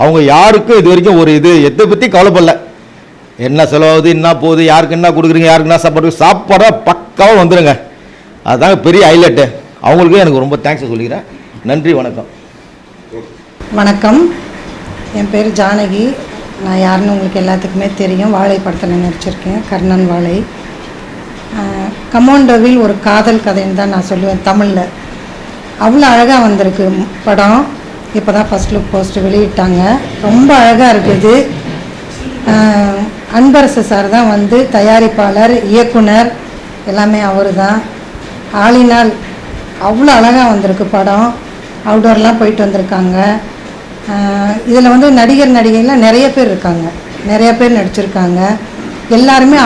அவங்க யாருக்கும் இது வரைக்கும் ஒரு எதை பற்றி கவலைப்படல. என்ன செலவாகுது, என்ன போகுது, யாருக்கு என்ன கொடுக்குறீங்க, யாருக்கு என்ன சாப்பாடாக பக்காவாக வந்துடுங்க. அதுதாங்க பெரிய ஹைலைட்டு. அவங்களுக்கும் எனக்கு ரொம்ப தேங்க்ஸ் சொல்லிக்கிறேன். நன்றி, வணக்கம். வணக்கம், என் பேர் ஜானகி. நான் யாருன்னு உங்களுக்கு எல்லாத்துக்குமே தெரியும். வாழை படத்தில் நடிச்சிருக்கேன், கர்ணன் வாழை. கமாண்டோவில் ஒரு காதல் கதைன்னு தான் நான் சொல்லுவேன் தமிழில். அவ்வளோ அழகாக வந்திருக்கு படம். இப்போ தான் ஃபஸ்ட் லுக் போஸ்ட் வெளியிட்டாங்க, ரொம்ப அழகாக இருக்குது. அன்பரசு சார் தான் வந்து தயாரிப்பாளர், இயக்குனர், எல்லாமே அவர் தான். ஆளினால் அவ்வளோ அழகாக வந்திருக்கு படம். அவுடோர்லாம் போயிட்டு வந்திருக்காங்க. இதில் வந்து நடிகர் நடிகைலாம் நிறைய பேர் இருக்காங்க, நிறைய பேர் நடிச்சிருக்காங்க. எல்லாருமே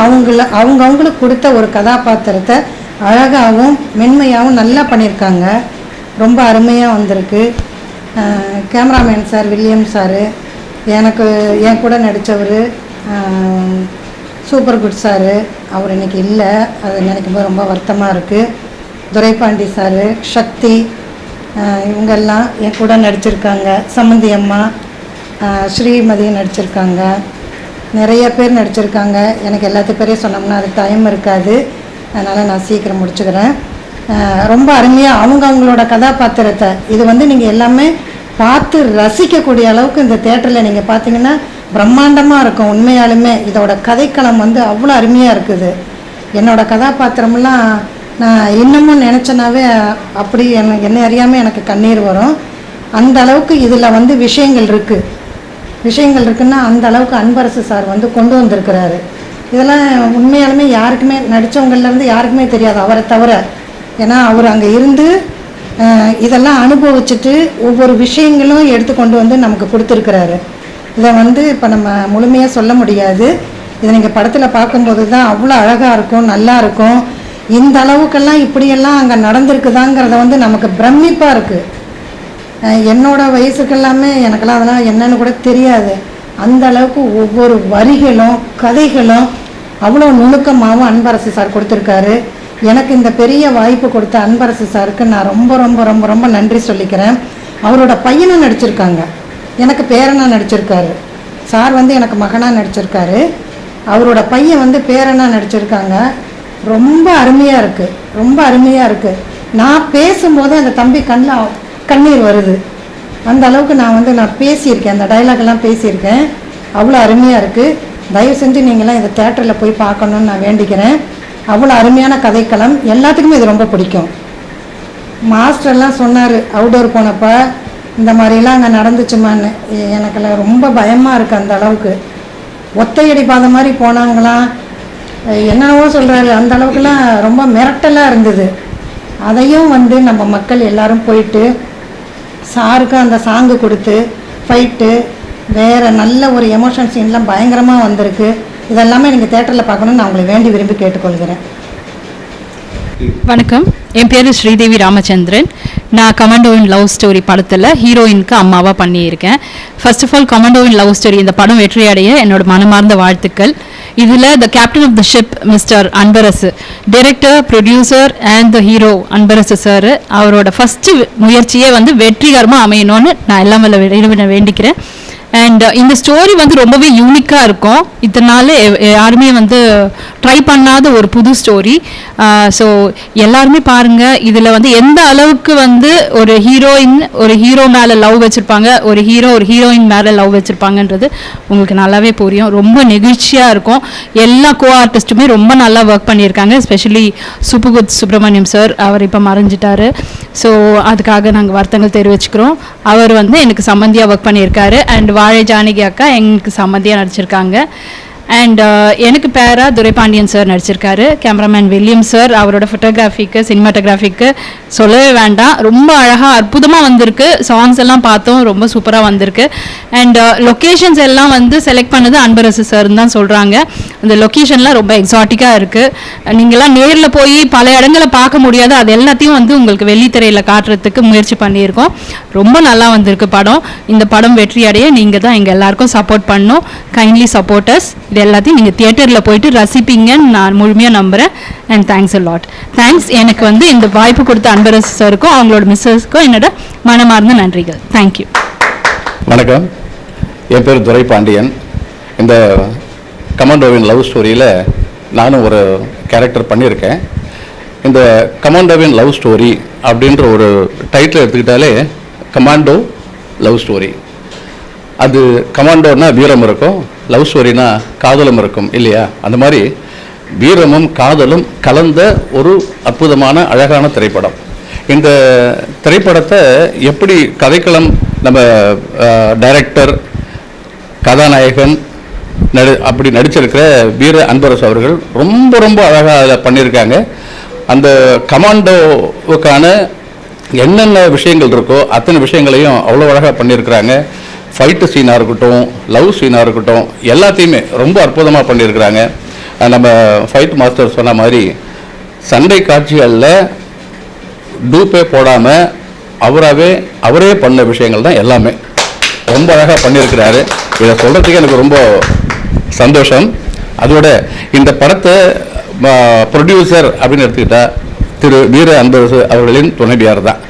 அவங்களுக்கு கொடுத்த ஒரு கதாபாத்திரத்தை அழகாகவும் மென்மையாகவும் நல்லா பண்ணியிருக்காங்க. ரொம்ப அருமையாக வந்திருக்கு. கேமராமேன் சார் வில்லியம் சார், எனக்கு என் கூட நடித்தவர் சூப்பர் குட் சார், அவர் இன்றைக்கி இல்லை, அதை நினைக்கும்போது ரொம்ப வருத்தமாக இருக்குது. துரைபாண்டி சார், சக்தி, இவங்கெல்லாம் என் கூட நடிச்சிருக்காங்க. சம்மந்தி அம்மா, ஸ்ரீமதி நடிச்சிருக்காங்க. நிறைய பேர் நடிச்சிருக்காங்க. எனக்கு எல்லாத்து பேரையும் சொன்னோம்னா அது டைம் இருக்காது, அதனால் நான் சீக்கிரம் முடிச்சுக்கிறேன். ரொம்ப அருமையாக அவங்களோட கதாபாத்திரத்தை இது வந்து நீங்கள் எல்லாமே பார்த்து ரசிக்கக்கூடிய அளவுக்கு இந்த தேட்டரில் நீங்கள் பார்த்தீங்கன்னா பிரம்மாண்டமாக இருக்கும். உண்மையாலுமே இதோட கதைக்களம் வந்து அவ்வளோ அருமையாக இருக்குது. என்னோடய கதாபாத்திரமெல்லாம் நான் இன்னமும் நினச்சனாவே அப்படி என்ன அறியாமல் எனக்கு கண்ணீர் வரும். அந்த அளவுக்கு இதில் வந்து விஷயங்கள் இருக்குன்னா அந்த அளவுக்கு அன்பரசு சார் வந்து கொண்டு வந்திருக்கிறாரு. இதெல்லாம் உண்மையாலுமே யாருக்குமே நடித்தவங்கள்லேருந்து யாருக்குமே தெரியாது அவரை தவிர. ஏன்னா அவர் அங்கே இருந்து இதெல்லாம் அனுபவிச்சுட்டு ஒவ்வொரு விஷயங்களும் எடுத்து கொண்டு வந்து நமக்கு கொடுத்துருக்கிறாரு. இதை வந்து இப்போ நம்ம முழுமையாக சொல்ல முடியாது. இதை நீங்கள் படத்தில் பார்க்கும்போது தான் அவ்வளோ அழகாக இருக்கும், நல்லா இருக்கும். இந்த அளவுக்கெல்லாம் இப்படியெல்லாம் அங்கே நடந்திருக்குதாங்கிறத வந்து நமக்கு பிரமிப்பாக இருக்குது. என்னோடய வயசுக்கெல்லாமே எனக்கெல்லாம் அதெல்லாம் என்னன்னு கூட தெரியாது. அந்த அளவுக்கு ஒவ்வொரு வரிகளும் கதைகளும் அவ்வளோ நுணுக்கமாகவும் அன்பரசு சார் கொடுத்துருக்காரு. எனக்கு இந்த பெரிய வாய்ப்பு கொடுத்த அன்பரசு சாருக்கு நான் ரொம்ப ரொம்ப ரொம்ப ரொம்ப நன்றி சொல்லிக்கிறேன். அவரோட பையனும் நடிச்சிருக்காங்க, எனக்கு பேரனாக நடிச்சிருக்காரு. சார் வந்து எனக்கு மகனாக நடிச்சிருக்காரு, அவரோட பையன் வந்து பேரனாக நடிச்சிருக்காங்க. ரொம்ப அருமையாக இருக்குது, ரொம்ப அருமையாக இருக்குது. நான் பேசும்போது அந்த தம்பி கண்ணில் கண்ணீர் வருது. அந்த அளவுக்கு நான் பேசியிருக்கேன், அந்த டைலாக்லாம் பேசியிருக்கேன். அவ்வளோ அருமையாக இருக்குது. தயவு செஞ்சு நீங்களாம் இந்த தேட்டரில் போய் பார்க்கணுன்னு நான் வேண்டிக்கிறேன். அவ்வளோ அருமையான கதைக்களம், எல்லாத்துக்குமே இது ரொம்ப பிடிக்கும். மாஸ்டர்லாம் சொன்னார் அவுடோர் போனப்போ இந்த மாதிரிலாம் அங்கே நடந்துச்சுமான்னு. எனக்கெல்லாம் ரொம்ப பயமாக இருக்குது. அந்த அளவுக்கு ஒத்தையடி பாதை மாதிரி போனாங்களாம், என்னென்னவோ சொல்கிறாரு, அந்த அளவுக்குலாம் ரொம்ப மிரட்டலாக இருந்தது. அதையும் வந்து நம்ம மக்கள் எல்லாரும் போயிட்டு சாருக்கு அந்த சாங்கு கொடுத்து ஃபைட்டு வேறு நல்ல ஒரு எமோஷன் சீன்லாம் பயங்கரமாக வந்திருக்கு. இதெல்லாமே நீங்கள் தேட்டரில் பார்க்கணுன்னு நான் உங்களை வேண்டி விரும்பி கேட்டுக்கொள்கிறேன். வணக்கம், என் பேர் ஸ்ரீதேவி ராமச்சந்திரன். நான் கமாண்டோவின் லவ் ஸ்டோரி படத்தில் ஹீரோயினுக்கு அம்மாவாக பண்ணியிருக்கேன். ஃபர்ஸ்ட் ஆஃப் ஆல் கமாண்டோவின் லவ் ஸ்டோரி இந்த படம் வெற்றியடைய என்னோட மனமார்ந்த வாழ்த்துக்கள். இதில் the captain of the ship mister Anbarasu, director, producer and the hero Anbarasu sir, அவரோட ஃபஸ்ட்டு முயற்சியே வந்து வெற்றிகரமாக அமையணும்னு நான் எல்லாம் இறைவனை வேண்டிக்கிறேன். அண்ட் இந்த ஸ்டோரி வந்து ரொம்பவே யூனிக்காக இருக்கும். இதனால யாருமே வந்து ட்ரை பண்ணாத ஒரு புது ஸ்டோரி. ஸோ எல்லாருமே பாருங்கள். இதில் வந்து எந்த அளவுக்கு வந்து ஒரு ஹீரோ மேலே லவ் வச்சுருப்பாங்க, ஒரு ஹீரோயின் மேலே லவ் வச்சுருப்பாங்கன்றது உங்களுக்கு நல்லாவே புரியும். ரொம்ப நெகிழ்ச்சியாக இருக்கும். எல்லா கோ ஆர்டிஸ்ட்டுமே ரொம்ப நல்லா ஒர்க் பண்ணியிருக்காங்க. எஸ்பெஷலி சுப்ரமணியம் சார், அவர் இப்போ மறைஞ்சிட்டாரு. ஸோ அதுக்காக நாங்கள் வருத்தங்கள் தெரிவிச்சுக்கிறோம். அவர் வந்து எனக்கு சம்மந்தியாக ஒர்க் பண்ணியிருக்காரு. அண்ட் வாழை ஜானகி அக்கா எங்களுக்கு சம்மந்தியாக நடிச்சிருக்காங்க. அண்ட் எனக்கு பேராக துரைபாண்டியன் சார் நடிச்சிருக்காரு. கேமராமேன் வில்லியம் சார், அவரோட ஃபோட்டோகிராஃபிக்கு சினிமாட்டோகிராஃபிக்கு சொல்லவே வேண்டாம், ரொம்ப அழகாக அற்புதமாக வந்திருக்கு. சாங்ஸ் எல்லாம் பார்த்தோம், ரொம்ப சூப்பராக வந்திருக்கு. அண்ட் லொக்கேஷன்ஸ் எல்லாம் வந்து செலக்ட் பண்ணது அன்பரசு சார்னு தான் சொல்கிறாங்க. அந்த லொக்கேஷன்லாம் ரொம்ப எக்ஸாட்டிக்காக இருக்குது. நீங்கள்லாம் நேரில் போய் பல இடங்களை பார்க்க முடியாது, அது எல்லாத்தையும் வந்து உங்களுக்கு வெள்ளித்திரையில் காட்டுறதுக்கு முயற்சி பண்ணியிருக்கோம். ரொம்ப நல்லா வந்திருக்கு படம். இந்த படம் வெற்றி அடைய நீங்கள் தான் எங்கள் எல்லாருக்கும் சப்போர்ட் பண்ணணும். Kindly supporters. இது எல்லாத்தையும் நீங்கள் தியேட்டரில் போயிட்டு ரசிப்பீங்கன்னு நான் முழுமையாக நம்புகிறேன். And thanks a lot. Thanks. எனக்கு வந்து இந்த வாய்ப்பு கொடுத்த அன்பரசு சாருக்கும் அவங்களோட மிஸ்ஸஸ்க்கும் என்னோட மனமார்ந்த நன்றிகள். தேங்க்யூ. வணக்கம், என் பேர் துரைபாண்டியன். இந்த கமாண்டோவின் லவ் ஸ்டோரியில் நானும் ஒரு கேரக்டர் பண்ணியிருக்கேன். இந்த கமாண்டோவின் லவ் ஸ்டோரி அப்படின்ற ஒரு டைட்டில் எடுத்துக்கிட்டாலே கமாண்டோ லவ் ஸ்டோரி. அது கமாண்டோன்னா வீரம் இருக்கும், லவ் ஸ்டோரினா காதலும் இருக்கும் இல்லையா? அந்த மாதிரி வீரமும் காதலும் கலந்த ஒரு அற்புதமான அழகான திரைப்படம். இந்த திரைப்படத்தை எப்படி கதைக்களம் நம்ம டைரக்டர், கதாநாயகன் அப்படி நடிச்சிருக்கிற வீர அன்பரசு அவர்கள் ரொம்ப ரொம்ப அழகாக அதில் பண்ணியிருக்காங்க. அந்த கமாண்டோவுக்கான என்னென்ன விஷயங்கள் இருக்கோ அத்தனை விஷயங்களையும் அவ்வளோ அழகாக பண்ணியிருக்கிறாங்க. ஃபைட்டு சீனாக இருக்கட்டும், லவ் சீனாக இருக்கட்டும், எல்லாத்தையுமே ரொம்ப அற்புதமாக பண்ணியிருக்கிறாங்க. நம்ம ஃபைட் மாஸ்டர் சொன்ன மாதிரி சண்டை காட்சிகளில் டூப்பே போடாமல் அவரே பண்ண விஷயங்கள் தான் எல்லாமே ரொம்ப அழகாக பண்ணியிருக்கிறாரு. இதை சொல்கிறதுக்கு எனக்கு ரொம்ப சந்தோஷம். அதோட இந்த படத்தை ப்ரொடியூசர் அப்படின்னு எடுத்துக்கிட்டால் திரு வீர அன்பரசு அவர்களின் துணைவியார் தான்.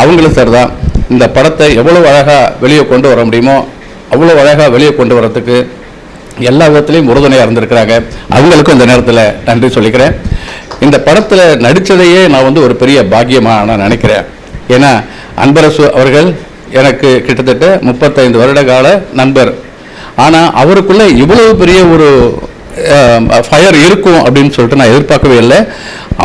அவங்களும் சார் தான் இந்த படத்தை எவ்வளோ அழகாக வெளியே கொண்டு வர முடியுமோ அவ்வளோ அழகாக வெளியே கொண்டு வரத்துக்கு எல்லா விதத்துலேயும் உறுதுணையாக இருந்திருக்கிறாங்க. அவங்களுக்கும் இந்த நேரத்தில் நன்றி சொல்லிக்கிறேன். இந்த படத்தில் நடித்ததையே நான் வந்து ஒரு பெரிய பாக்கியமாக நான் நினைக்கிறேன். ஏன்னா அன்பரசு அவர்கள் எனக்கு கிட்டத்தட்ட 35 வருட கால நண்பர். ஆனால் அவருக்குள்ளே இவ்வளவு பெரிய ஒரு ஃபயர் இருக்கும் அப்படின்னு சொல்லிட்டு நான் எதிர்பார்க்கவே இல்லை.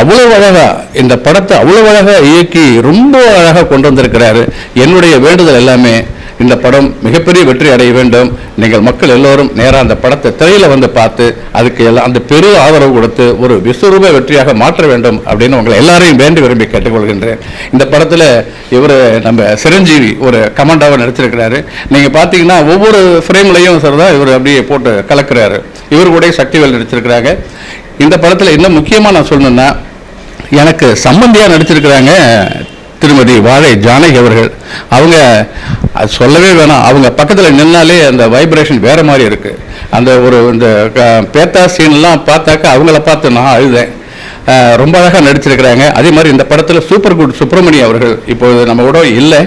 அவ்வளோ அழகாக இந்த படத்தை அவ்வளோ அழகாக இயக்கி ரொம்ப அழகாக கொண்டு வந்திருக்கிறாரு. என்னுடைய வேண்டுதல் எல்லாமே இந்த படம் மிகப்பெரிய வெற்றி அடைய வேண்டும். நீங்கள் மக்கள் எல்லோரும் நேராக அந்த படத்தை திரையில் வந்து பார்த்து அதுக்கு எல்லாம் அந்த பெரு ஆதரவு கொடுத்து ஒரு விஸ்வரூப வெற்றியாக மாற்ற வேண்டும் அப்படின்னு உங்களை எல்லாரையும் வேண்டி விரும்பி கேட்டுக்கொள்கின்றேன். இந்த படத்தில் இவர் நம்ம சிரஞ்சீவி ஒரு கமாண்டாவை நடிச்சிருக்கிறாரு. நீங்கள் பார்த்தீங்கன்னா ஒவ்வொரு ஃப்ரேம்லையும் சார் தான் இவர் அப்படியே போட்டு கலக்கிறாரு. இவர் கூட சக்திவேல் நடிச்சிருக்கிறாங்க. இந்த படத்தில் இன்னும் முக்கியமாக நான் சொல்லணுன்னா எனக்கு சம்பந்தியாக நடிச்சிருக்கிறாங்க திருமதி வாழை ஜானகி அவர்கள். அவங்க அது சொல்லவே வேணாம், அவங்க பக்கத்தில் நின்னாலே அந்த வைப்ரேஷன் வேறு மாதிரி இருக்குது. அந்த ஒரு இந்த பேத்தா சீன்லாம் பார்த்தாக்கா அவங்கள பார்த்து நான் அழுதேன். ரொம்ப அழகாக நடிச்சிருக்கிறாங்க. அதே மாதிரி இந்த படத்தில் சூப்பர் குட் சுப்பிரமணியம் அவர்கள் இப்போது நம்ம கூட இல்லை,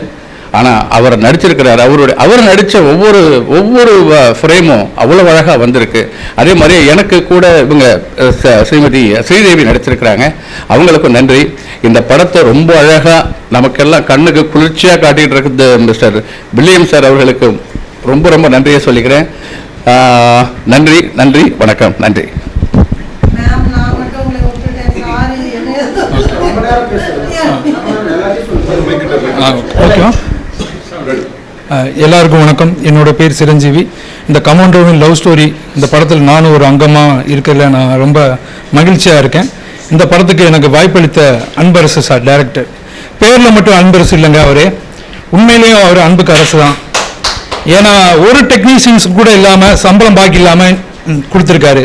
ஆனால் அவர் நடிச்சிருக்கிறார். அவர் நடித்த ஒவ்வொரு ஃப்ரேமும் அவ்வளோ அழகாக வந்திருக்கு. அதே மாதிரி எனக்கு கூட இவங்க ஸ்ரீமதி ஸ்ரீதேவி நடிச்சிருக்கிறாங்க. அவங்களுக்கும் நன்றி. இந்த படத்தை ரொம்ப அழகாக நமக்கெல்லாம் கண்ணுக்கு குளிர்ச்சியாக காட்டிகிட்டு இருக்குது மிஸ்டர் வில்லியம் சார் அவர்களுக்கு ரொம்ப ரொம்ப நன்றியை சொல்லிக்கிறேன். நன்றி நன்றி வணக்கம். நன்றி. எல்லாருக்கும் வணக்கம். என்னோட பேர் சிரஞ்சீவி. இந்த கமாண்டோவின் லவ் ஸ்டோரி இந்த படத்தில் நானும் ஒரு அங்கமாக இருக்கிறதுல நான் ரொம்ப மகிழ்ச்சியாக இருக்கேன். இந்த படத்துக்கு எனக்கு வாய்ப்பளித்த அன்பரசு சார் டைரக்டர். பேரில் மட்டும் அன்பரசு இல்லைங்க, அவரே உண்மையிலேயும் அவர் அன்புக்கு அரசு தான். ஏன்னா ஒரு டெக்னீஷியன்ஸ் கூட இல்லாமல் சம்பளம் பாக்கி இல்லாமல் கொடுத்துருக்காரு.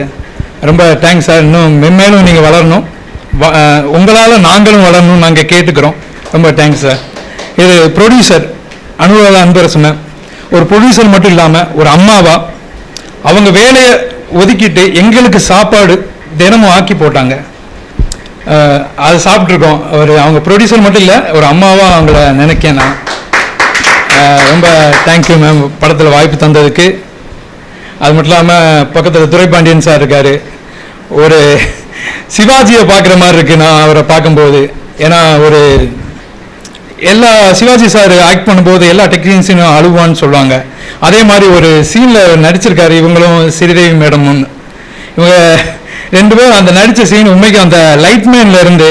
ரொம்ப தேங்க்ஸ் சார். இன்னும் மென்மேலும் நீங்கள் வளரணும், உங்களால் நாங்களும் வளரணும் நாங்கள் கேட்டுக்கிறோம். ரொம்ப தேங்க்ஸ் சார். இது ப்ரொடியூசர் அனுராதா அன்பரசு மேம். ஒரு ப்ரொடியூசர் மட்டும் இல்லாமல் ஒரு அம்மாவா அவங்க வேலையை ஒதுக்கிட்டு எங்களுக்கு சாப்பாடு தினமும் ஆக்கி போட்டாங்க. அதை சாப்பிட்ருக்கோம். அவங்க ப்ரொடியூசர் மட்டும் இல்லை, ஒரு அம்மாவாக அவங்கள நினைக்கேன் நான். ரொம்ப தேங்க்யூ மேம் படத்தில் வாய்ப்பு தந்ததுக்கு. அது மட்டும் இல்லாமல் பக்கத்தில் துரைபாண்டியன் சார் இருக்கார். ஒரு சிவாஜியை பார்க்குற மாதிரி இருக்குது நான் அவரை பார்க்கும்போது. ஏன்னா ஒரு எல்லா சிவாஜி சார் ஆக்ட் பண்ணும்போது எல்லா டெக்னீஷியனும் அழுவான்னு சொல்லுவாங்க. அதே மாதிரி ஒரு சீனில் நடிச்சிருக்காரு இவங்களும் ஸ்ரீதேவி மேடமும். இவங்க 2 பேரும் அந்த நடித்த சீன் உண்மைக்கு அந்த லைட்மேன்ல இருந்து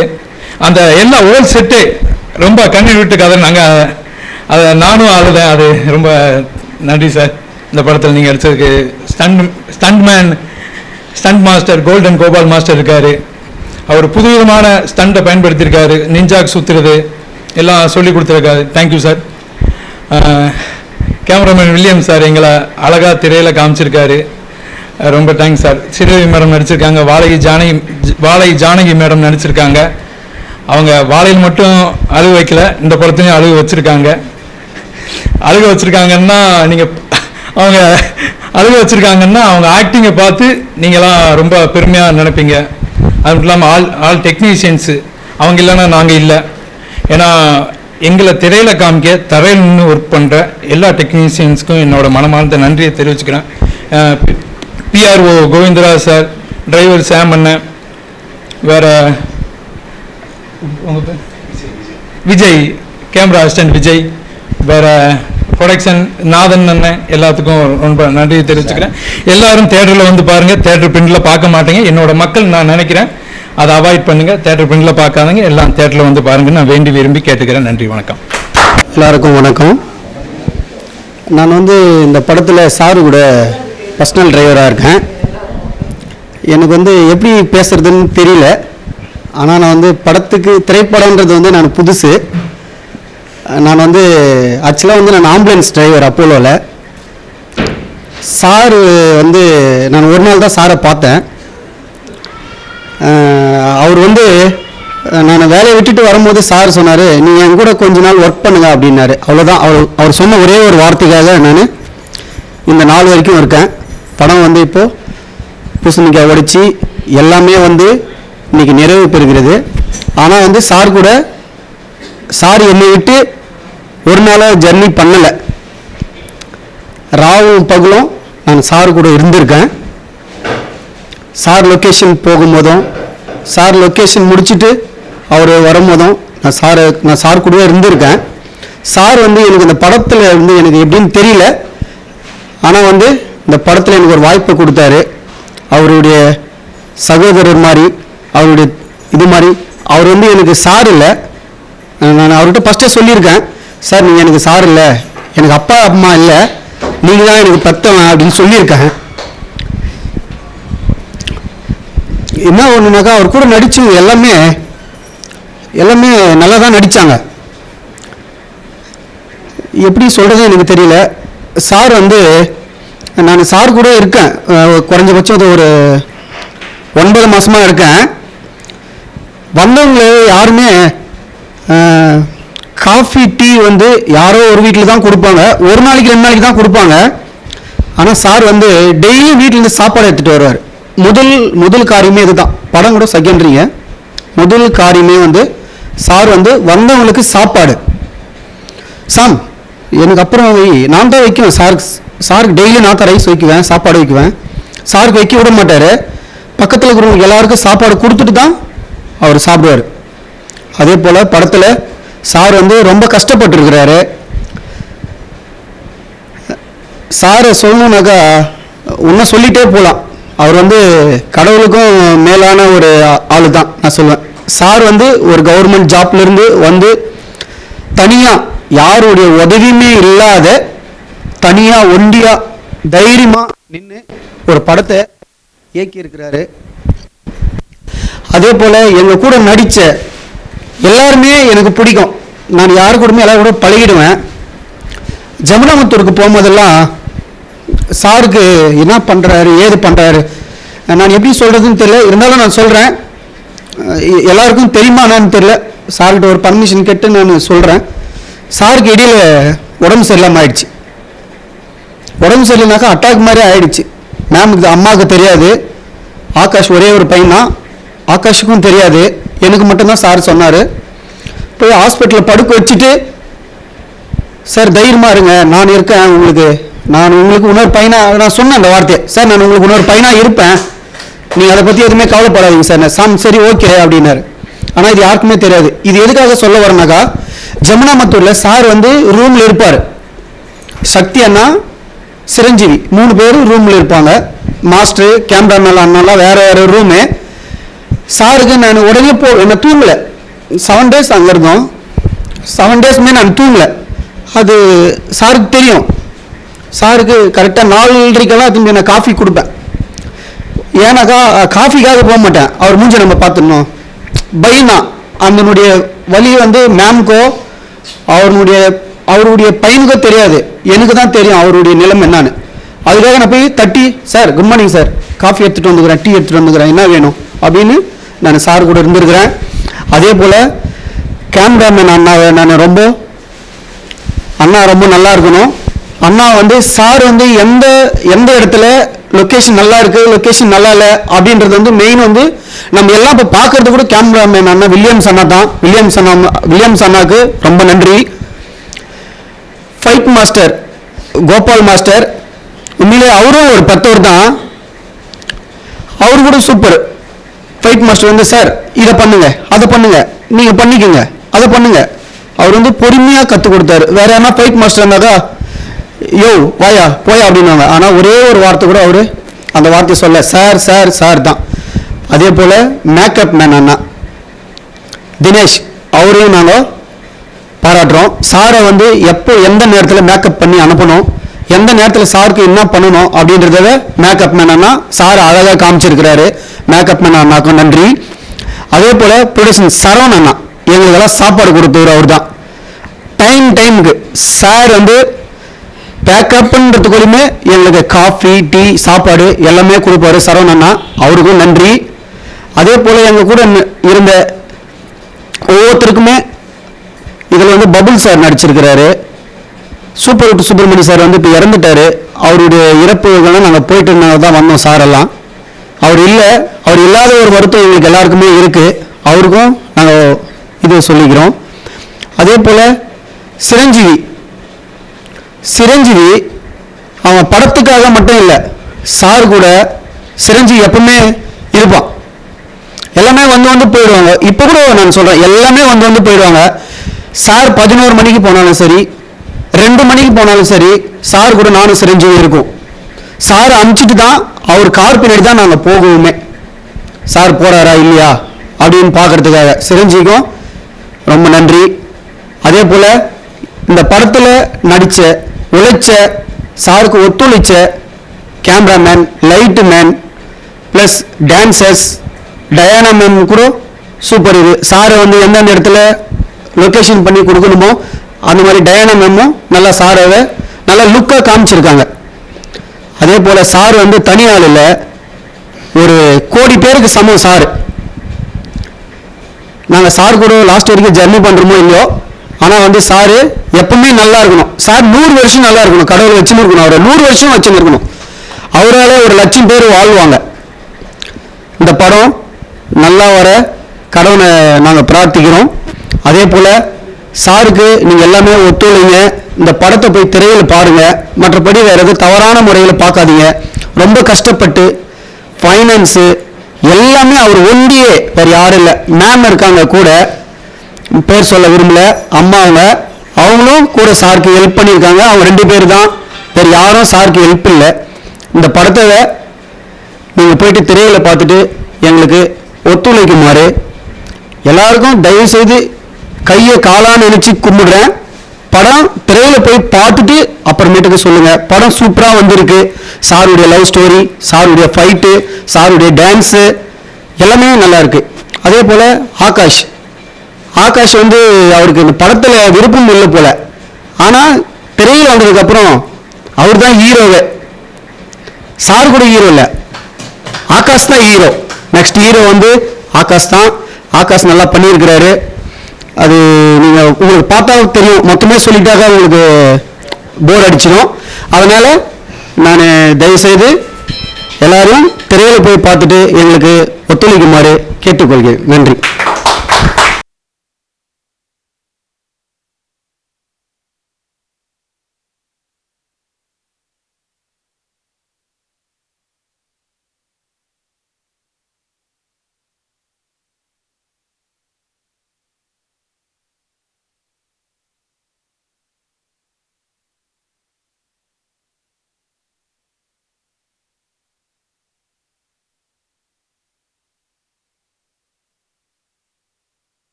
அந்த எல்லா ஓல் செட்டு ரொம்ப கண்ணீர் விட்டு கதை. நாங்கள் அதை நானும் அழுதேன். அது ரொம்ப நன்றி சார். இந்த படத்தில் நீங்கள் நடிச்சதுக்கு. Stunt master golden Gopal master இருக்கார். அவர் புதுவிதமான ஸ்டண்ட்டை பயன்படுத்தியிருக்காரு. நிஞ்சாக் சுற்றுறது எல்லாம் சொல்லி கொடுத்துருக்காரு. Thank you sir. Cameraman William sir எங்களை அழகாக திரையில் காமிச்சிருக்காரு. ரொம்ப தேங்க்ஸ் சார். ஸ்ரீதேவி மேடம் நடிச்சிருக்காங்க. வாழை ஜானகி மேடம் நடிச்சிருக்காங்க. அவங்க வாழையில் மட்டும் அழுக வைக்கல, இந்த படத்துலையும் அழுக வச்சுருக்காங்க. அழுக வச்சுருக்காங்கன்னா நீங்கள் அவங்க அழுக வச்சுருக்காங்கன்னா அவங்க ஆக்டிங்கை பார்த்து நீங்களாம் ரொம்ப பெருமையாக நினைப்பீங்க. அது மட்டும் இல்லாமல் ஆல் டெக்னீஷியன்ஸு அவங்க இல்லைன்னா நாங்கள் இல்லை. ஏன்னா எங்களை திரையில் காமிக்க தரையில் நின்று ஒர்க் பண்ணுற எல்லா டெக்னீஷியன்ஸுக்கும் என்னோட மனமார்ந்த நன்றியை தெரிவிச்சுக்கிறேன். பிஆர்ஓ கோவிந்தராஜ் சார், டிரைவர் சாம் அண்ணன், வேறு உங்கள் பேர் விஜய், கேமரா அசிஸ்டன்ட் விஜய், வேறு ப்ரொடக்ஷன் நாதன் அண்ணன், எல்லாத்துக்கும் ரொம்ப நன்றியை தெரிவிச்சுக்கிறேன். எல்லாரும் தேட்டரில் வந்து பாருங்கள். தேட்டர் பிரிண்டில் பார்க்க மாட்டேங்க. என்னோட மக்கள் நான் நினைக்கிறேன் அதை அவாய்ட் பண்ணுங்கள். தேட்டர் பிரிண்டில் பார்க்காதங்க, எல்லாம் தேட்டரில் வந்து பாருங்கள். நான் வேண்டி விரும்பி கேட்டுக்கிறேன். நன்றி, வணக்கம். எல்லாருக்கும் வணக்கம். நான் இந்த படத்தில் சாரு கூட பர்சனல் டிரைவராக இருக்கேன். எனக்கு எப்படி பேசுகிறதுன்னு தெரியல. ஆனால் நான் படத்துக்கு திரைப்படன்றது நான் புதுசு. நான் ஆக்சுவலாக நான் ஆம்புலன்ஸ் டிரைவர் அப்போலோவில். சாரு நான் ஒரு நாள் தான் சாரை பார்த்தேன். அவர் நான் வேலையை விட்டுட்டு வரும்போது சார் சொன்னார், நீங்கள் என் கூட கொஞ்ச நாள் ஒர்க் பண்ணுங்க அப்படின்னாரு. அவ்வளோதான். அவர் சொன்ன ஒரே ஒரு வார்த்தைக்காக நான் இந்த நாள் வரைக்கும் இருக்கேன். படம் இப்போது பூசணிக்காய் உடைச்சி எல்லாமே இன்றைக்கி நிறைவு பெறுகிறது. ஆனால் சார் என்னை விட்டு ஒரு நாளாக ஜர்னி பண்ணலை. ராவும் பகலும் நான் சார் கூட இருந்திருக்கேன். சார் லொக்கேஷன் போகும்போதும், சார் லொக்கேஷன் முடிச்சுட்டு அவர் வரும்போதும் நான் சார் கூடவே இருந்திருக்கேன். சார் எனக்கு இந்த படத்தில் எனக்கு எப்படின்னு தெரியல. ஆனால் இந்த படத்தில் எனக்கு ஒரு வாய்ப்பை கொடுத்தாரு. அவருடைய சகோதரர் மாதிரி, அவருடைய இது மாதிரி. அவர் எனக்கு சார் இல்லை. நான் அவர்கிட்ட ஃபஸ்ட்டே சொல்லியிருக்கேன், சார் நீங்கள் எனக்கு சார் இல்லை, எனக்கு அப்பா அம்மா இல்லை, நீங்கள் தான் எனக்கு பெத்தவன் அப்படின்னு சொல்லியிருக்கேன். என்ன ஒன்றுனாக்கா அவர் கூட நடிச்சவங்க எல்லாமே நல்லா தான் நடித்தாங்க. எப்படி சொல்கிறது எனக்கு தெரியல. சார் நான் சார் கூட இருக்கேன். குறைஞ்சபட்சம் ஒரு 9 மாதமாக இருக்கேன். வந்தவங்க யாருமே காஃபி டீ யாரோ ஒரு வீட்டில் தான் கொடுப்பாங்க. ஒரு நாளைக்கு 2 நாளைக்கு தான் கொடுப்பாங்க. ஆனால் சார் டெய்லி வீட்டிலேருந்து சாப்பாடு எடுத்துகிட்டு வருவார். முதல் காரியமே இதுதான். படம் கூட செகண்டரிங்க. முதல் காரியமே சார் வந்தவங்களுக்கு சாப்பாடு. சாம் எனக்கு அப்புறம் நான் தான் வைக்குவேன். சாருக்கு டெய்லி நான் தான் ரைஸ் வைக்குவேன், சாப்பாடு வைக்குவேன். சாருக்கு வைக்க விட மாட்டார். பக்கத்தில் இருக்கிறவங்களுக்கு எல்லாருக்கும் சாப்பாடு கொடுத்துட்டு தான் அவர் சாப்பிடுவார். அதே போல் படத்தில் சார் ரொம்ப கஷ்டப்பட்டுருக்கிறாரு. சாரை சொல்லணுன்னாக்கா இன்னும் சொல்லிகிட்டே போகலாம். அவர் கடவுளுக்கும் மேலான ஒரு ஆளு தான் நான் சொல்லுவேன். சார் ஒரு கவர்மெண்ட் ஜாப்லேருந்து தனியாக யாருடைய உதவியுமே இல்லாத தனியாக ஒண்டியாக தைரியமாக நின்று ஒரு படத்தை இயக்கியிருக்கிறாரு. அதே போல் எங்கள் கூட நடித்த எல்லாருமே எனக்கு பிடிக்கும். நான் யாரு கூடமே எல்லாரும் கூட பழகிடுவேன். ஜமுனாமுத்தூருக்கு போகும்போதெல்லாம் சாருக்கு என்ன பண்ணுறாரு ஏது பண்ணுறாரு நான் எப்படி சொல்கிறதுன்னு தெரியல. இருந்தாலும் நான் சொல்கிறேன், எல்லாருக்கும் தெரியுமானான்னு தெரியல. சார்கிட்ட ஒரு பர்மிஷன் கேட்டு நான் சொல்கிறேன். சாருக்கு இடையில் உடம்பு சரியில்லாமல் ஆயிடுச்சு. உடம்பு சரியில்லைனாக்கா அட்டாக் மாதிரி ஆயிடுச்சு. மேமுக்கு அம்மாவுக்கு தெரியாது, ஆகாஷ் ஒரே ஒரு பையன் தான், ஆகாஷுக்கும் தெரியாது, எனக்கு மட்டும்தான் சார் சொன்னார். போய் ஹாஸ்பிட்டலில் படுக்க வச்சுட்டு, சார் தைரியமாக இருங்க, நான் இருக்கேன் உங்களுக்கு, நான் உங்களுக்கு இன்னொரு பையனாக நான் சொன்னேன் அந்த வார்த்தையை, சார் நான் உங்களுக்கு இன்னொரு பையனாக இருப்பேன், நீங்கள் அதை பற்றி எதுவுமே கவலைப்படாதீங்க சார். நான் சரி ஓகே அப்படின்னாரு. ஆனால் இது யாருக்குமே தெரியாது. இது எதுக்காக சொல்ல வரேனாக்கா, ஜமுனாமத்தூரில் சார் வந்து ரூமில் இருப்பார். சக்தி அண்ணா, சிரஞ்சீவி 3 பேர் ரூமில் இருப்பாங்க. மாஸ்டரு, கேமராமேன் அண்ணாலாம் வேறு வேறு ரூமு. சாருக்கு நான் உடனே என்ன தூங்கலை. 7 days அங்கே இருந்தோம். 7 daysமே நான் தூங்கலை. அது சாருக்கு தெரியும். சாருக்கு கரெக்டாக 4:30 திரும்பி நான் காஃபி கொடுப்பேன். ஏன்னாக்கா காஃபிக்காக போக மாட்டேன், அவர் மூஞ்ச நம்ம பார்த்துடணும் பயம்தான். அதனுடைய வழி வந்து மேம்கோ அவருடைய பையனுக்கோ தெரியாது, எனக்கு தான் தெரியும் அவருடைய நிலைமை என்னான்னு. அதுக்காக நான் போய் தட்டி, sir good morning sir, coffee எடுத்துகிட்டு வந்துக்கிறேன், டீ எடுத்துகிட்டு வந்துக்கிறேன், என்ன வேணும் அப்படின்னு நான் சார் கூட இருந்திருக்கிறேன். அதே போல் கேமராமேன் அண்ணாவை நான் அண்ணா ரொம்ப நல்லா இருக்கணும். அண்ணா வந்து சார் வந்து எந்த இடத்துல லொக்கேஷன் நல்லா இருக்கு, லொக்கேஷன் நல்லா இல்லை அப்படின்றது வந்து மெயின் வந்து நம்ம எல்லாம் இப்போ பார்க்கறது கூட கேமராமேன் அண்ணா வில்லியம்ஸ் அண்ணா தான். வில்லியம்ஸ் அண்ணாவுக்கு ரொம்ப நன்றி. ஃபைட் மாஸ்டர் கோபால் மாஸ்டர், உண்மையிலே அவரும் ஒரு 10 தான். அவரு கூட சூப்பர். ஃபைட் மாஸ்டர் வந்து சார் இதை பண்ணுங்க, அதை பண்ணுங்க, நீங்க பண்ணிக்கோங்க, அதை பண்ணுங்க. அவர் வந்து பொறுமையாக கற்றுக் கொடுத்தாரு. வேற யாரா ஃபைட் மாஸ்டர் இருந்தாக்கா யோ வாயா போயா அப்படின்வாங்க. ஆனால் ஒரே ஒரு வார்த்தை கூட அவரு அந்த வார்த்தையை சொல்ல, சார் சார் சார் தான். அதே போல் மேக்கப் மேன் அண்ணா தினேஷ், அவரையும் நாங்கள் பாராட்டுறோம். சாரை வந்து எப்போ எந்த நேரத்தில் மேக்கப் பண்ணி அனுப்பணும், எந்த நேரத்தில் சாருக்கு என்ன பண்ணணும் அப்படின்றத மேக்கப் மேன் அண்ணா சார் அழகாக காமிச்சிருக்கிறாரு. மேக்கப் மேன் அண்ணாக்கும் நன்றி. அதே போல் ப்ரொடியூசர் சரவண் அண்ணா, எங்களுக்கெல்லாம் சாப்பாடு கொடுத்தவர் அவர் தான். டைமுக்கு சார் வந்து பேக்கப்ன்றதுக்குள்ளேயுமே எங்களுக்கு காஃபி டீ சாப்பாடு எல்லாமே கொடுப்பாரு சரவண் அண்ணா, அவருக்கும் நன்றி. அதே போல் எங்கள் கூட இருந்த ஒவ்வொருத்தருக்குமே இதில் வந்து பபுல் சார் நடிச்சிருக்கிறாரு. சூப்பர் விட்டு சுப்பிரமணி சார் வந்து இப்போ இறந்துட்டாரு. அவருடைய இறப்புகள்லாம் நாங்கள் போயிட்டு இருந்தால் தான் வந்தோம் சாரெல்லாம். அவர் இல்லாத ஒரு வருத்தம் எங்களுக்கு எல்லாருக்குமே இருக்குது. அவருக்கும் நாங்கள் இது சொல்லிக்கிறோம். அதே போல் சிரஞ்சீவி அவன் படத்துக்காக மட்டும் இல்லை, சார் கூட சிரஞ்சீவி எப்பவுமே இருப்பான். எல்லாமே வந்து போயிடுவாங்க. இப்போ கூட நான் சொல்கிறேன், எல்லாமே வந்து போயிடுவாங்க. சார் 11 மணிக்கு போனாலும் சரி, 2 மணிக்கு போனாலும் சரி, சார் கூட நானும் சிரஞ்சீவி இருக்கும். சார் அனுப்பிச்சிட்டு தான் அவர் கார் பின்னாடி தான் நாங்கள் போகுவோமே, சார் போகிறாரா இல்லையா அப்படின்னு பார்க்கறதுக்காக. சிரஞ்சீவிக்கும் ரொம்ப நன்றி. அதே போல் இந்த படத்தில் நடித்த உழைச்ச சாருக்கு ஒத்துழைச்ச cameraman, light man plus dancers, Diana ma'am கூட சூப்பர். இது சாரை வந்து எந்தெந்த இடத்துல லொக்கேஷன் பண்ணி கொடுக்கணுமோ அந்த மாதிரி டயானா மேமும் நல்லா சாரை நல்லா லுக்காக காமிச்சிருக்காங்க. அதே போல் சார் வந்து தனியால் இல்லை, ஒரு 1 கோடி பேருக்கு சமம் சார். நாங்கள் சார் கூட லாஸ்ட் வரைக்கும் ஜர்னி பண்ணுறோமோ இல்லையோ, ஆனால் வந்து சார் எப்பவுமே நல்லா இருக்கணும். சார் 100 வருஷம் நல்லா இருக்கணும், கடவுள் வச்சுன்னு இருக்கணும், அவரை 100 வருஷம் வச்சுன்னு இருக்கணும். அவரால் 1,00,000 பேர் வாழ்வாங்க. இந்த படம் நல்லா வர கடவுளை நாங்கள் பிரார்த்திக்கிறோம். அதே போல் சாருக்கு நீங்கள் எல்லாமே ஒத்துழைங்க. இந்த படத்தை போய் திரையில் பாருங்கள். மற்றபடி வேறு எதுவும் தவறான முறையில் பார்க்காதீங்க. ரொம்ப கஷ்டப்பட்டு ஃபைனான்ஸு எல்லாமே அவர் ஒண்டியே, வேறு யாரும் இல்லை. மேம் இருக்காங்க கூட, பேர் சொல்ல விரும்பல, அம்மா அவங்களும் கூட சாருக்கு ஹெல்ப் பண்ணியிருக்காங்க. அவங்க 2 பேர் தான், வேறு யாரும் சாருக்கு ஹெல்ப் இல்லை. இந்த படத்தை நீங்கள் போயிட்டு திரையில் பார்த்துட்டு எங்களுக்கு ஒத்துழைக்குமாறு எல்லாருக்கும் தயவுசெய்து கையை காலான்னு நினச்சி கும்பிடுறேன். படம் திரையில போய் பார்த்துட்டு அப்புறமேட்டுக்கு சொல்லுங்க. படம் சூப்பரா வந்திருக்கு. சாருடைய லவ் ஸ்டோரி, சாருடைய ஃபைட்டு, சாருடைய டான்ஸு எல்லாமே நல்லா இருக்கு. அதே போல ஆகாஷ் வந்து அவருக்கு இந்த படத்துல விருப்பம் இல்லை போல, ஆனா திரையில் வந்ததுக்கு அப்புறம் அவர் தான் ஹீரோவே. சார் கூட ஹீரோ இல்லை, ஆகாஷ் தான் ஹீரோ. நெக்ஸ்ட் ஹீரோ வந்து ஆகாஷ் தான். ஆகாஷ் நல்லா பண்ணியிருக்கிறாரு. அது நீங்கள் உங்களுக்கு பார்த்தா தெரியும், மொத்தமே சொல்லிட்டாக்க உங்களுக்கு போர் அடிச்சிடும். அதனால் நான் தயவுசெய்து எல்லாரும் திரையில் போய் பார்த்துட்டு எங்களுக்கு ஒத்துழைக்குமாறு கேட்டுக்கொள்கிறேன். நன்றி.